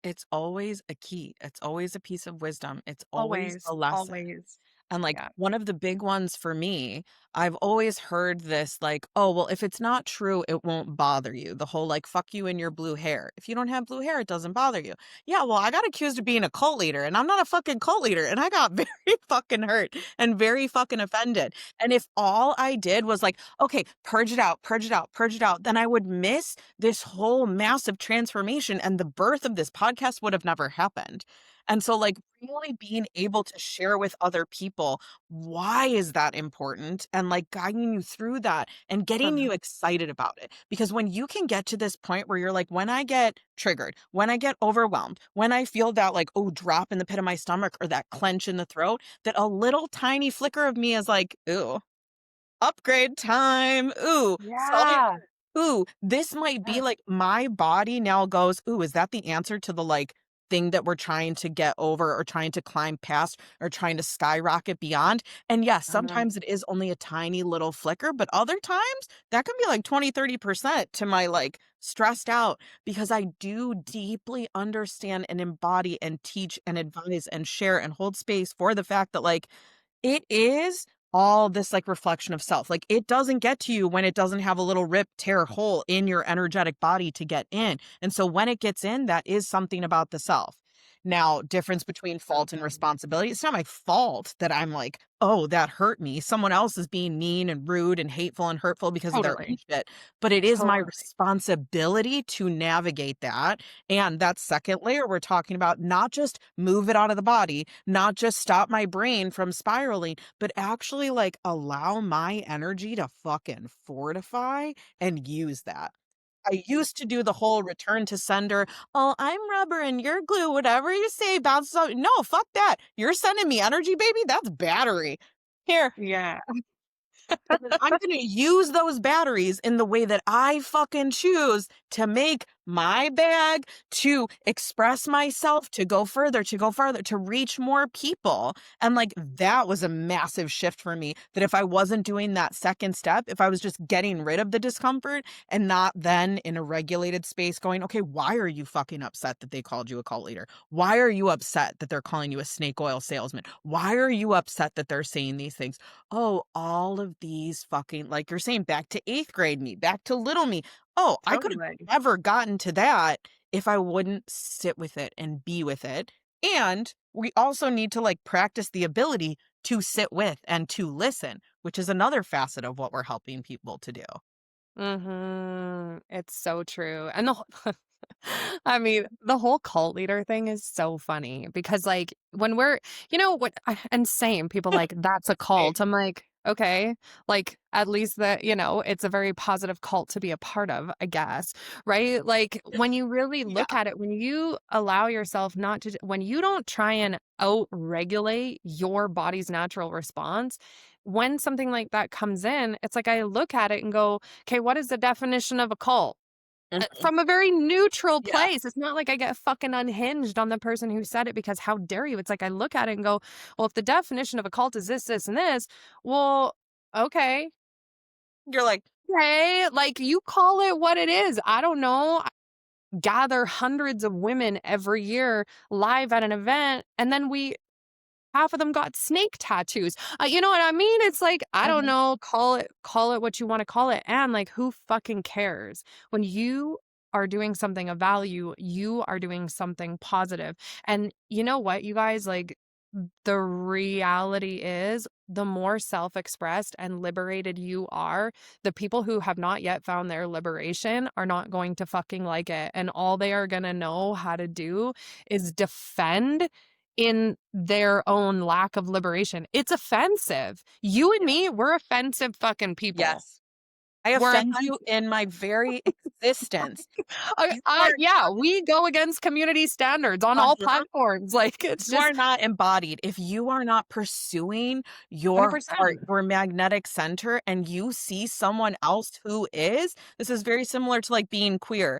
a key. It's always a piece of wisdom. It's always always, a lesson. always. And, like, Yeah. one of the big ones for me, I've always heard this, like, "Oh, well, if it's not true, it won't bother you." The whole, like, "Fuck you and your blue hair. If you don't have blue hair, it doesn't bother you." Yeah, well, I got accused of being a cult leader, and I'm not a fucking cult leader, and I got very fucking hurt and very fucking offended. And if all I did was, like, "Okay, purge it out, purge it out, purge it out," then I would miss this whole massive transformation, and the birth of this podcast would have never happened. And so, like, really being able to share with other people why is that important and like guiding you through that and getting you Uh-huh. excited about it. Because when you can get to this point where you're like, when I get triggered, when I get overwhelmed, when I feel that like, oh, drop in the pit of my stomach or that clench in the throat, that a little tiny flicker of me is like, ooh, upgrade time. Ooh, Yeah. ooh, this might be Yes. like my body now goes, ooh, is that the answer to the like thing that we're trying to get over or trying to climb past or trying to skyrocket beyond? And yes, Mhm. sometimes it is only a tiny little flicker, but other times that can be like 20-30% to my like stressed out because I do deeply understand and embody and teach and advise and share and hold space for the fact that like it is all this, like, reflection of self. Like, it doesn't get to you when it doesn't have a little rip, tear hole in your energetic body to get in, and so when it gets in, that is something about the self. Now, difference between fault and responsibility, it's not my fault that I'm like, "Oh, that hurt me." Someone else is being mean and rude and hateful and hurtful because of their own Totally. shit, but it is my Totally. responsibility to navigate that, and that second layer we're talking about, not just move it out of the body, not just stop my brain from spiraling, but actually like allow my energy to fucking fortify and use that. I used to do the whole return to sender, oh, I'm rubber and you're glue, whatever you say, bounces off. No, fuck that. You're sending me energy, baby. That's battery. Here, Yeah. and then I'm gonna use those batteries in the way that I fucking choose to make my bag, to express myself, to go further, to go farther, to reach more people. And like that was a massive shift for me. That if I wasn't doing that second step, if I was just getting rid of the discomfort and not then in a regulated space going, okay, why are you fucking upset that they called you a cult leader? Why are you upset that they're calling you a snake oil salesman? Why are you upset that they're saying these things? Oh, all of these fucking, like you're saying, back to eighth grade me, back to little me. Oh, I could have Totally. never gotten to that if I wouldn't sit with it and be with it. And we also need to like practice the ability to sit with and to listen, which is another facet of what we're helping people to do. Mhm. It's so true. And the whole I mean, the whole cult leader thing is so funny because like when we're, what and same people like that's a Right. cult. I'm like, okay, like at least that, it's a very positive cult to be a part of, I guess. Right? Like when you really Yeah. look at it, when you allow yourself not to when you don't try and out regulate your body's natural response, when something like that comes in, it's like I look at it and go, okay, what is the definition of a cult? Mhm. From a very neutral Yeah. place. It's not like I get fucking unhinged on the person who said it because how dare you? It's like I look at it and go, well, if the definition of a cult is this, this, and this, well, okay. You're like, Okay. Like you call it what it is. I don't know. Gather hundreds of women every year live at an event, and then half of them got snake tattoos. You know what I mean? It's like, I don't mhm. know, call it what you want to call it. And like who fucking cares? When you are doing something of value, you are doing something positive. And you know what, you guys, like the reality is the more self-expressed and liberated you are, the people who have not yet found their liberation are not going to fucking like it. And all they are going to know how to do is defend in their own lack of liberation. It's offensive. You and Yeah. me, we're offensive fucking people. Yes. I We're offend offensive. you in my very existence. You are Yeah, we go against community standards on all uh platforms. Like it's You are just not embodied. If you are not pursuing your heart, 100%. your magnetic center, and you see someone else who is, this is very similar to like being queer.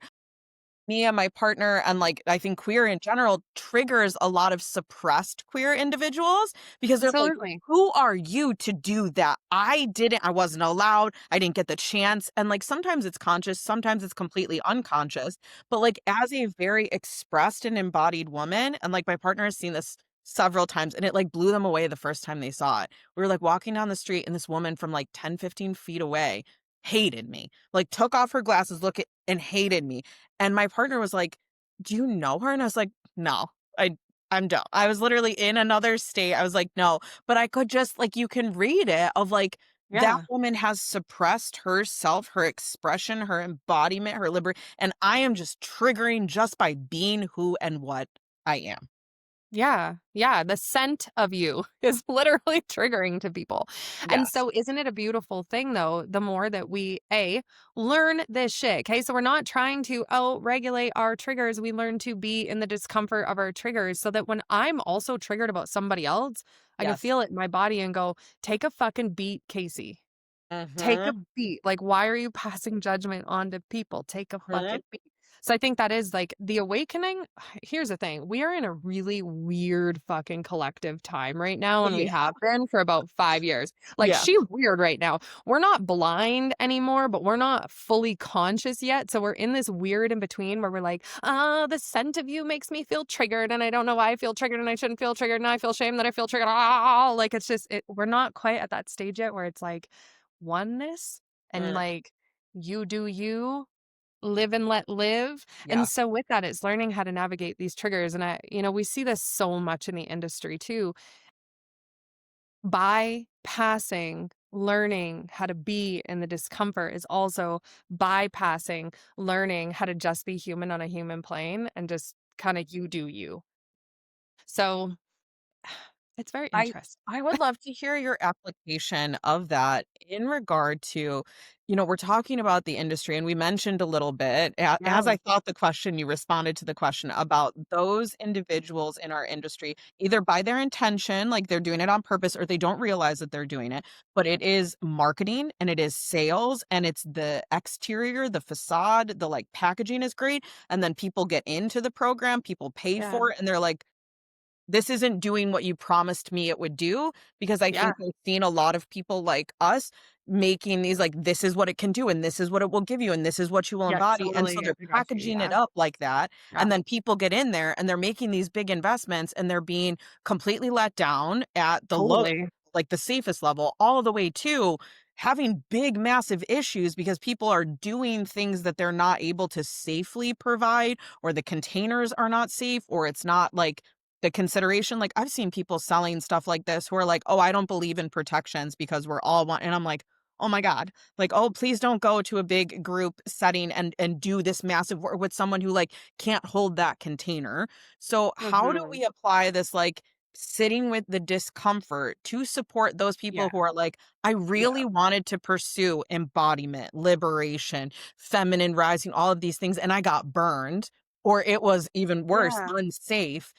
Me and my partner, and like I think queer in general, triggers a lot of suppressed queer individuals because they're like, Absolutely. who are you to do that? I wasn't allowed, I didn't get the chance. And like sometimes it's conscious, sometimes it's completely unconscious. But like as a very expressed and embodied woman, and like my partner has seen this several times and it like blew them away the first time they saw it. We were like walking down the street and this woman from like 10, 15 feet away hated me, like took off her glasses, look at and hated me. And my partner was like, "Do you know her?" And I was like, "No, I'm done." I was literally in another state. I was like, "No," but I could just like you can read it of like that Yeah. woman has suppressed herself, her expression, her embodiment, her liberty, and I am just triggering just by being who and what I am. Yeah. Yeah. The scent of you is literally triggering to people. And Yes. so, isn't it a beautiful thing, though, the more that we, learn this shit? Okay. So, we're not trying to, regulate our triggers. We learn to be in the discomfort of our triggers so that when I'm also triggered about somebody else, I can Yes. feel it in my body and go, take a fucking beat, Casey. Take a Mhm. beat. Like, why are you passing judgment onto people? Take a Mhm. fucking beat. So I think that is like the awakening. Here's the thing. We are in a really weird fucking collective time right now, and we Yeah. have been for about 5 years. Like, Yeah. she's weird right now. We're not blind anymore, but we're not fully conscious yet. So we're in this weird in between where we're like, the scent of you makes me feel triggered, and I don't know why I feel triggered, and I shouldn't feel triggered, and I feel shame that I feel triggered. Ah, like it's just we're not quite at that stage yet where it's like oneness and Mm. like you do you, live and let live. Yeah. And so with that, it's learning how to navigate these triggers. And we see this so much in the industry too. Bypassing learning how to be in the discomfort is also bypassing learning how to just be human on a human plane and just kind of you do you. So it's very I interesting. I would love to hear your application of that in regard to, we're talking about the industry and we mentioned a little bit Yeah. as I thought the question, you responded to the question about those individuals in our industry, either by their intention, like they're doing it on purpose, or they don't realize that they're doing it. But it is marketing and it is sales and it's the exterior, the facade, the like packaging is great. And then people get into the program, people pay Yeah. for it, and they're like, this isn't doing what you promised me it would do, because I Yeah. think I've seen a lot of people like us making these like, this is what it can do, and this is what it will give you, and this is what you will Yeah. embody. And so Totally. they're I got you. packaging Yeah. it up like that. Yeah. And then people get in there and they're making these big investments and they're being completely let down at the low, Totally. like the safest level, all the way to having big, massive issues because people are doing things that they're not able to safely provide, or the containers are not safe, or it's not like the consideration. Like, I've seen people selling stuff like this who are like, "Oh, I don't believe in protections because we're all one," and I'm like, "Oh my god." Like, "Oh, please don't go to a big group setting and do this massive work with someone who, like, can't hold that container." So, how do Mhm. we apply this, like, sitting with the discomfort to support those people Yeah. who are like, "I Yeah. really wanted to pursue embodiment, liberation, feminine rising, all of these things, and I got burned," or it was even worse, Yeah. unsafe,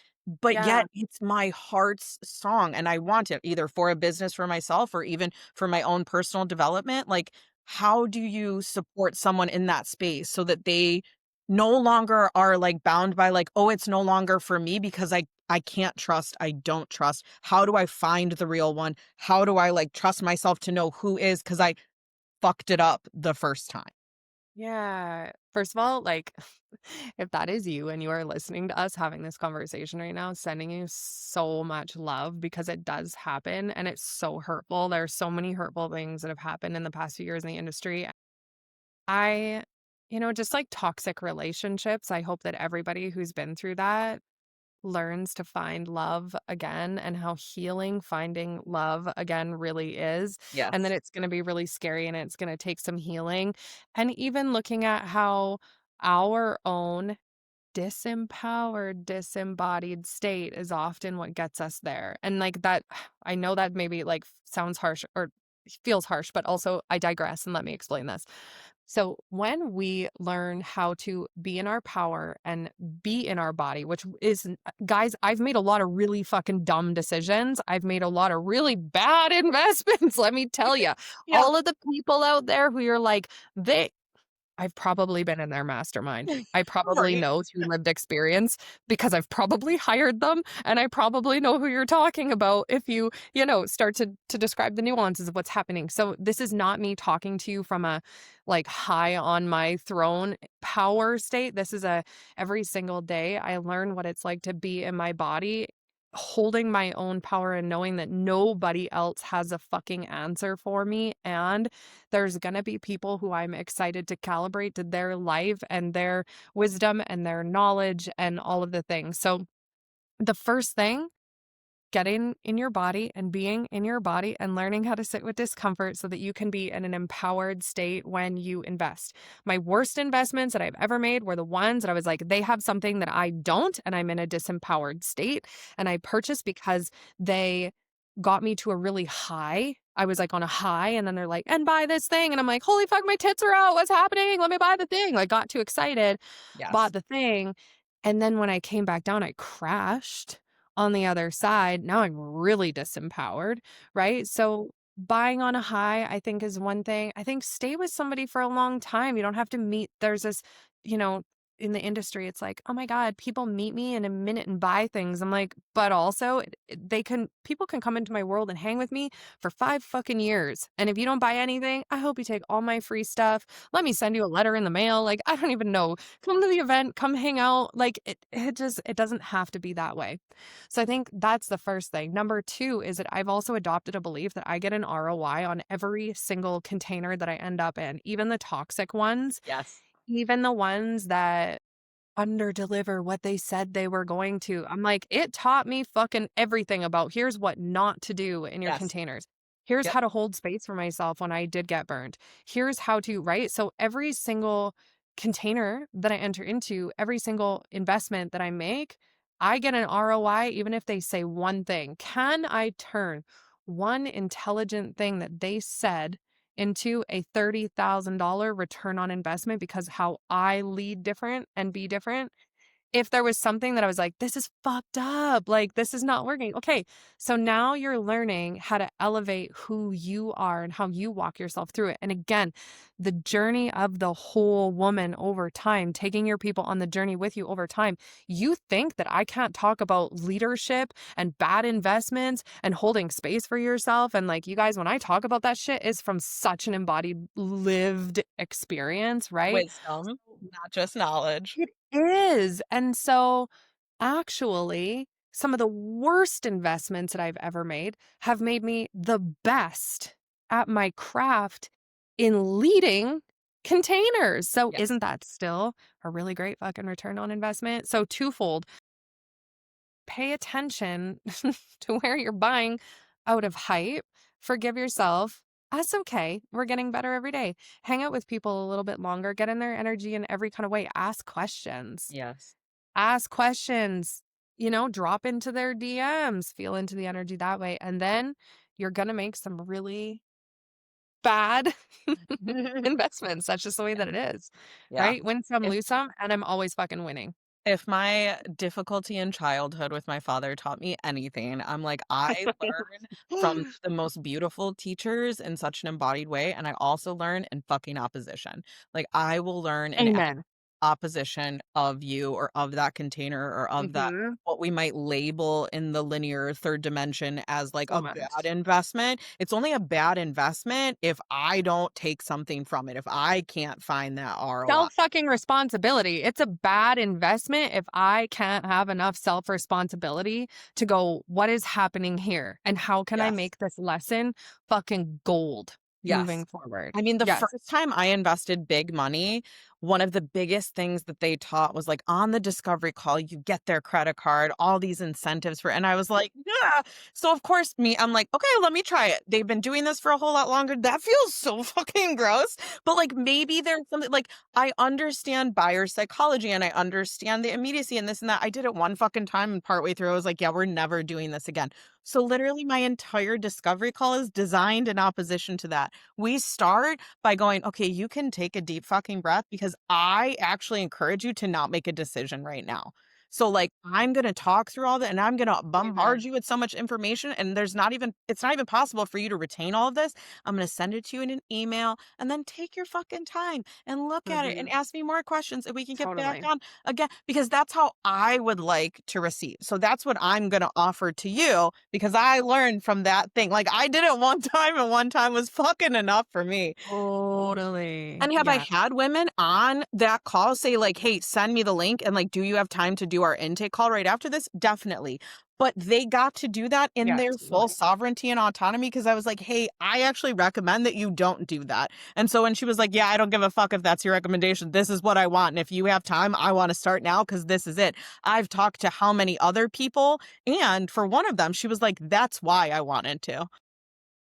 but Yeah. yet it's my heart's song and I want it either for a business for myself or even for my own personal development. Like, how do you support someone in that space so that they no longer are like bound by like, oh, it's no longer for me because I can't trust, I don't trust. How do I find the real one? How do I like trust myself to know who is, because I fucked it up the first time? Yeah. First of all, like, if that is you and you are listening to us having this conversation right now, sending you so much love because it does happen and it's so hurtful. There's so many hurtful things that have happened in the past few years in the industry. I, just like toxic relationships, I hope that everybody who's been through that learns to find love again and how healing finding love again really is. And then Yes. it's going to be really scary and it's going to take some healing. And even looking at how our own disempowered, disembodied state is often what gets us there. And like that, I know that maybe like sounds harsh or feels harsh, but also I digress and let me explain this. So, when we learn how to be in our power and be in our body, which is, guys, I've made a lot of really fucking dumb decisions. I've made a lot of really bad investments. Let me tell you, Yeah. all of the people out there who you're like, I've probably been in their mastermind. I probably Right. know through lived experience because I've probably hired them and I probably know who you're talking about if you start to describe the nuances of what's happening. So this is not me talking to you from a like high on my throne power state. This is a every single day I learn what it's like to be in my body holding my own power and knowing that nobody else has a fucking answer for me and there's going to be people who I'm excited to calibrate to their life and their wisdom and their knowledge and all of the things. So, the first thing, getting in your body and being in your body and learning how to sit with discomfort so that you can be in an empowered state when you invest. My worst investments that I've ever made were the ones that I was like, they have something that I don't, and I'm in a disempowered state. And I purchased because they got me to a really high. I was like on a high, and then they're like, and buy this thing. And I'm like, holy fuck, my tits are out. What's happening? Let me buy the thing. Like, got too excited, bought Yes. the thing. And then when I came back down, I crashed on the other side. Now I'm really disempowered, right? So buying on a high, I think, is one thing. I think stay with somebody for a long time. You don't have to meet. There's this, you know, in the industry, it's like, oh my God, people meet me in a minute and buy things. I'm like, but also people can come into my world and hang with me for 5 fucking years. And if you don't buy anything, I hope you take all my free stuff. Let me send you a letter in the mail. Like, I don't even know. Come to the event, come hang out. Like it doesn't have to be that way. So I think that's the first thing. Number two is that I've also adopted a belief that I get an ROI on every single container that I end up in, even the toxic ones, Yes. even the ones that underdeliver what they said they were going to. I'm like, it taught me fucking everything about here's what not to do in your Yes. containers. Here's Yep. how to hold space for myself when I did get burned. Here's how to, right? So every single container that I enter into, every single investment that I make, I get an ROI, even if they say one thing. Can I turn one intelligent thing that they said into a $30,000 return on investment because how I lead different and be different? If there was something that I was like, this is fucked up, like this is not working. Okay, so now you're learning how to elevate who you are and how you walk yourself through it. And again, the journey of the whole woman over time, taking your people on the journey with you over time. You think that I can't talk about leadership and bad investments and holding space for yourself. And like, you guys, when I talk about that shit, is from such an embodied lived experience, right? Wisdom, not just knowledge. It is. And so actually, some of the worst investments that I've ever made have made me the best at my craft in leading containers. So Yes. isn't that still a really great fucking return on investment? So twofold, pay attention to where you're buying out of hype. Forgive yourself. That's okay. We're getting better every day. Hang out with people a little bit longer, get in their energy in every kind of way. Ask questions. Yes. Ask questions, drop into their DMs, feel into the energy that way. And then you're going to make some really bad investments. That's just the way that it is, Yeah. right? Win some, If lose some. And I'm always fucking winning. if my difficulty in childhood with my father taught me anything, I'm like, I learn from the most beautiful teachers in such an embodied way, and I also learn in fucking opposition. Like, I will learn in Amen. opposition of you or of that container or of that Hmm. what we might label in the linear third dimension as like So a bad much. investment. It's only a bad investment if I don't take something from it, if I can't find that ROI. Self fucking responsibility. It's a bad investment if I can't have enough self responsibility to go, what is happening here? And how can I Yes. make this lesson fucking gold Yes. moving forward? I mean, the Yes. first time I invested big money, one of the biggest things that they taught was like on the discovery call, you get their credit card, all these incentives and I was like, yeah. So of course I'm like, okay, let me try it. They've been doing this for a whole lot longer. That feels so fucking gross. But like maybe there's something like I understand buyer psychology and I understand the immediacy and this and that. I did it one fucking time and partway through I was like, yeah, we're never doing this again. So literally my entire discovery call is designed in opposition to that. We start by going, okay, you can take a deep fucking breath because I actually encourage you to not make a decision right now. So like I'm going to talk through all that and I'm going to bombard Amen. you with so much information and it's not even possible for you to retain all of this. I'm going to send it to you in an email and then take your fucking time and look at it and Hmm. ask me more questions and we can get back Totally. on again because that's how I would like to receive. So that's what I'm going to offer to you because I learned from that thing. Like I did it one time and one time was fucking enough for me. Totally. And have I Yeah. had women on that call say like, "Hey, send me the link and like, do you have time to do our intake call right after this?" Definitely. But they got to do that in Yeah. their full Totally. sovereignty and autonomy because I was like, "Hey, I actually recommend that you don't do that." And so when she was like, "Yeah, I don't give a fuck if that's your recommendation. This is what I want. And if you have time, I want to start now because this is it." I've talked to how many other people, and for one of them, she was like, "That's why I wanted to." I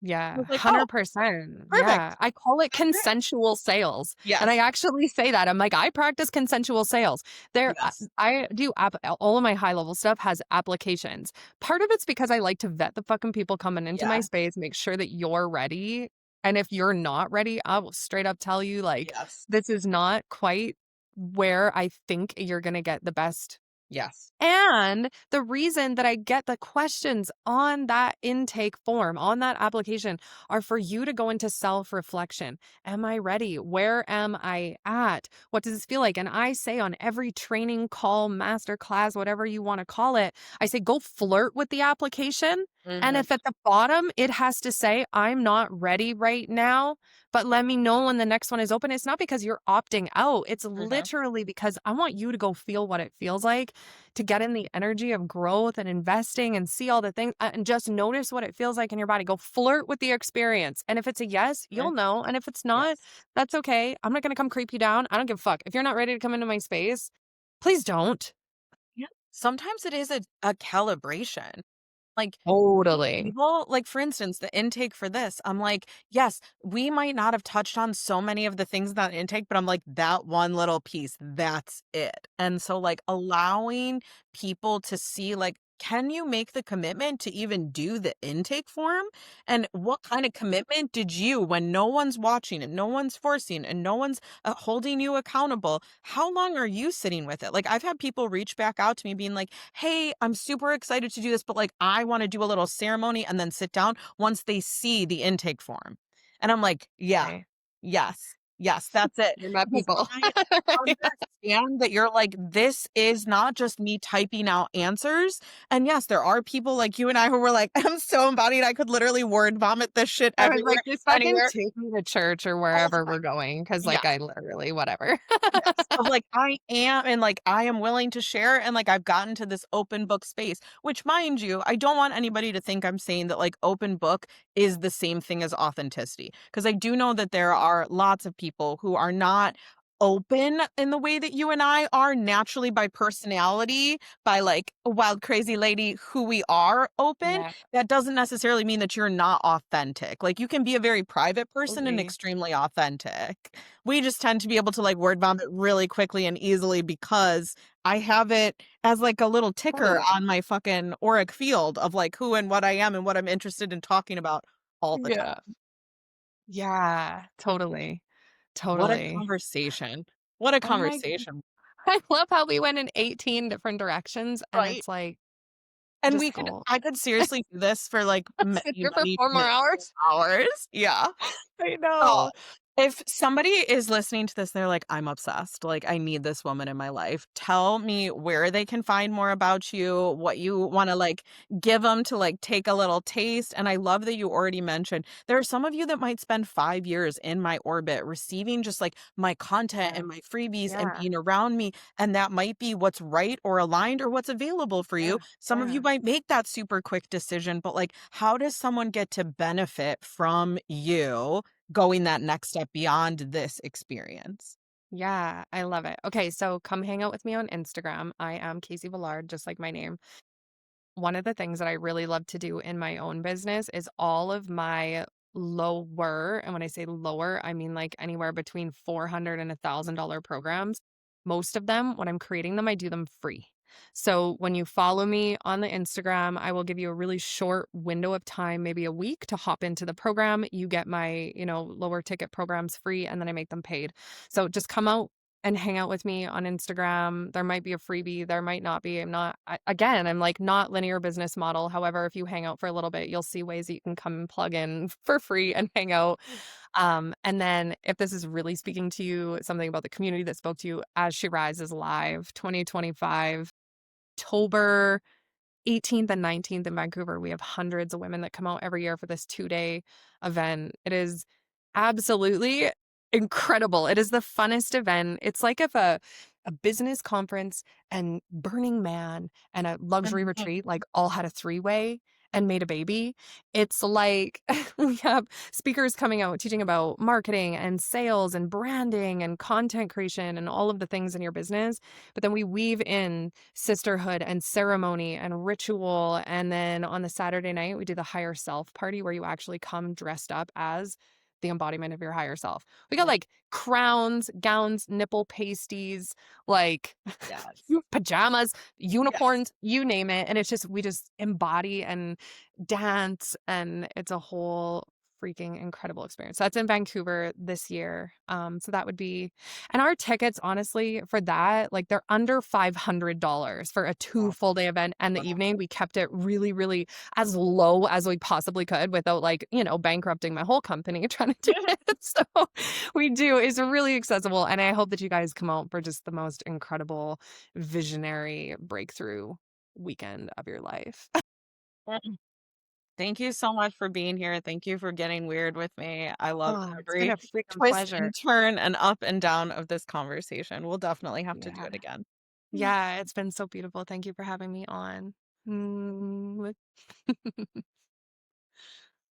Yeah, was like, "Oh, 100%. Yeah. perfect. I call it That's it." consensual sales. And I Yes. actually say that. I'm like, I practice consensual sales. There, Yes. I do all of my high level stuff has applications. Part of it's because I like to vet the fucking people coming into my Yeah. space, make sure that you're ready. And if you're not ready, I will straight up tell you, like, Yes. this is not quite where I think you're going to get the best Yes. And the reason that I get the questions on that intake form, on that application, are for you to go into self-reflection. Am I ready? Where am I at? What does this feel like? And I say on every training call, master class, whatever you want to call it, I say go flirt with the application. And Mhm. if at the bottom it has to say, I'm not ready right now, but let me know when the next one is open, it's not because you're opting out. It's Mhm. literally because I want you to go feel what it feels like to get in the energy of growth and investing and see all the things and just notice what it feels like in your body. Go flirt with the experience. And if it's a yes, you'll Mhm. know. And if it's not, Yes. that's okay. I'm not going to come creep you down. I don't give a fuck. If you're not ready to come into my space, please don't. Yeah. Sometimes it is a calibration. Like, some Totally. people like, for instance, the intake for this, I'm like, yes, we might not have touched on so many of the things in that intake, but I'm like, that one little piece, that's it. And so, like, allowing people to see, like, can you make the commitment to even do the intake form? And what kind of commitment did you, when no one's watching and no one's forcing and no one's holding you accountable, how long are you sitting with it? Like, I've had people reach back out to me being like, hey, I'm super excited to do this, but like, I want to do a little ceremony and then sit down once they see the intake form. And I'm like, yeah, Okay. yes, yes, that's it. You're my Because people. I understand that you're like, this is not just me typing out answers. And yes, there are people like you and I who were like, I'm so embodied. I could literally word vomit this shit I was everywhere, like, just fucking anywhere, take me to church or all the wherever time. we're going. Cause Yeah. like I literally, whatever. Yes, of like, I am and, like, I am willing to share, and, like, I've gotten to this open book space, which, mind you, I don't want anybody to think I'm saying that, like, open book is the same thing as authenticity, because I do know that there are lots of people who are not open in the way that you and I are naturally by personality, by, like, a wild, crazy lady who we are open. Yeah, That doesn't necessarily mean that you're not authentic. Like, you can be a very private person and absolutely. extremely authentic. We just tend to be able to, like, word vomit really quickly and easily because I have it as, like, a little ticker Totally. on my fucking auric field of, like, who and what I am and what I'm interested in talking about all the time. Yeah. Yeah, totally. What a Totally. conversation. What a Oh my g conversation, I love how we went in 18 different directions, and right? it's like, And just go I could seriously do this for, like, sit many, here for many, 4 more many hours. hours. Yeah. I Oh, know. if somebody is listening to this, they're like, I'm obsessed. Like, I need this woman in my life. Tell me where they can find more about you, what you want to like give them to like take a little taste. And I love that you already mentioned there are some of you that might spend 5 years in my orbit receiving just like my content Yeah. and my freebies and Yeah. being around me. And that might be what's right or aligned or what's available for Yeah. you. Some of you Yeah. might make that super quick decision, but like, how does someone get to benefit from you going that next step beyond this experience? Yeah, I love it. Okay, so come hang out with me on Instagram. I am Casey Volard, just like my name. One of the things that I really love to do in my own business is all of my lower, and when I say lower, I mean like anywhere between 400 and $1,000 programs. Most of them, when I'm creating them, I do them free. So when you follow me on the Instagram, I will give you a really short window of time, maybe a week to hop into the program. You get my, lower ticket programs free and then I make them paid. So just come out and hang out with me on Instagram. There might be a freebie, there might not be. Again, I'm like not linear business model. However, if you hang out for a little bit, you'll see ways that you can come and plug in for free and hang out. And then if this is really speaking to you, something about the community that spoke to you, As She Rises Live 2025, October 18th and 19th in Vancouver. We have hundreds of women that come out every year for this 2-day event. It is absolutely incredible. It is the funnest event. It's like if a business conference and Burning Man and a luxury Mhm. retreat like all had a three-way and made a baby. It's like we have speakers coming out teaching about marketing and sales and branding and content creation and all of the things in your business. But then we weave in sisterhood and ceremony and ritual. And then on the Saturday night, we do the higher self party where you actually come dressed up as the embodiment of your higher self. We got Love like crowns, gowns, nipple pasties, like Yes. pajamas, Yes. unicorns, you name it. And it's just, we just embody and dance. And it's a whole freaking incredible experience. That's in Vancouver this year. So that would be, and our tickets, honestly, for that, like they're under $500 for a 2 full day event. And the evening, we kept it really, really as low as we possibly could without like, bankrupting my whole company trying to do it. So it's really accessible. And I hope that you guys come out for just the most incredible visionary breakthrough weekend of your life. Thank you so much for being here. Thank you for getting weird with me. I love Oh, it's been every a freaking twist pleasure. and turn and up and down of this conversation. We'll definitely have to do Yeah. it again. Yeah, it's been so beautiful. Thank you for having me on. Mm.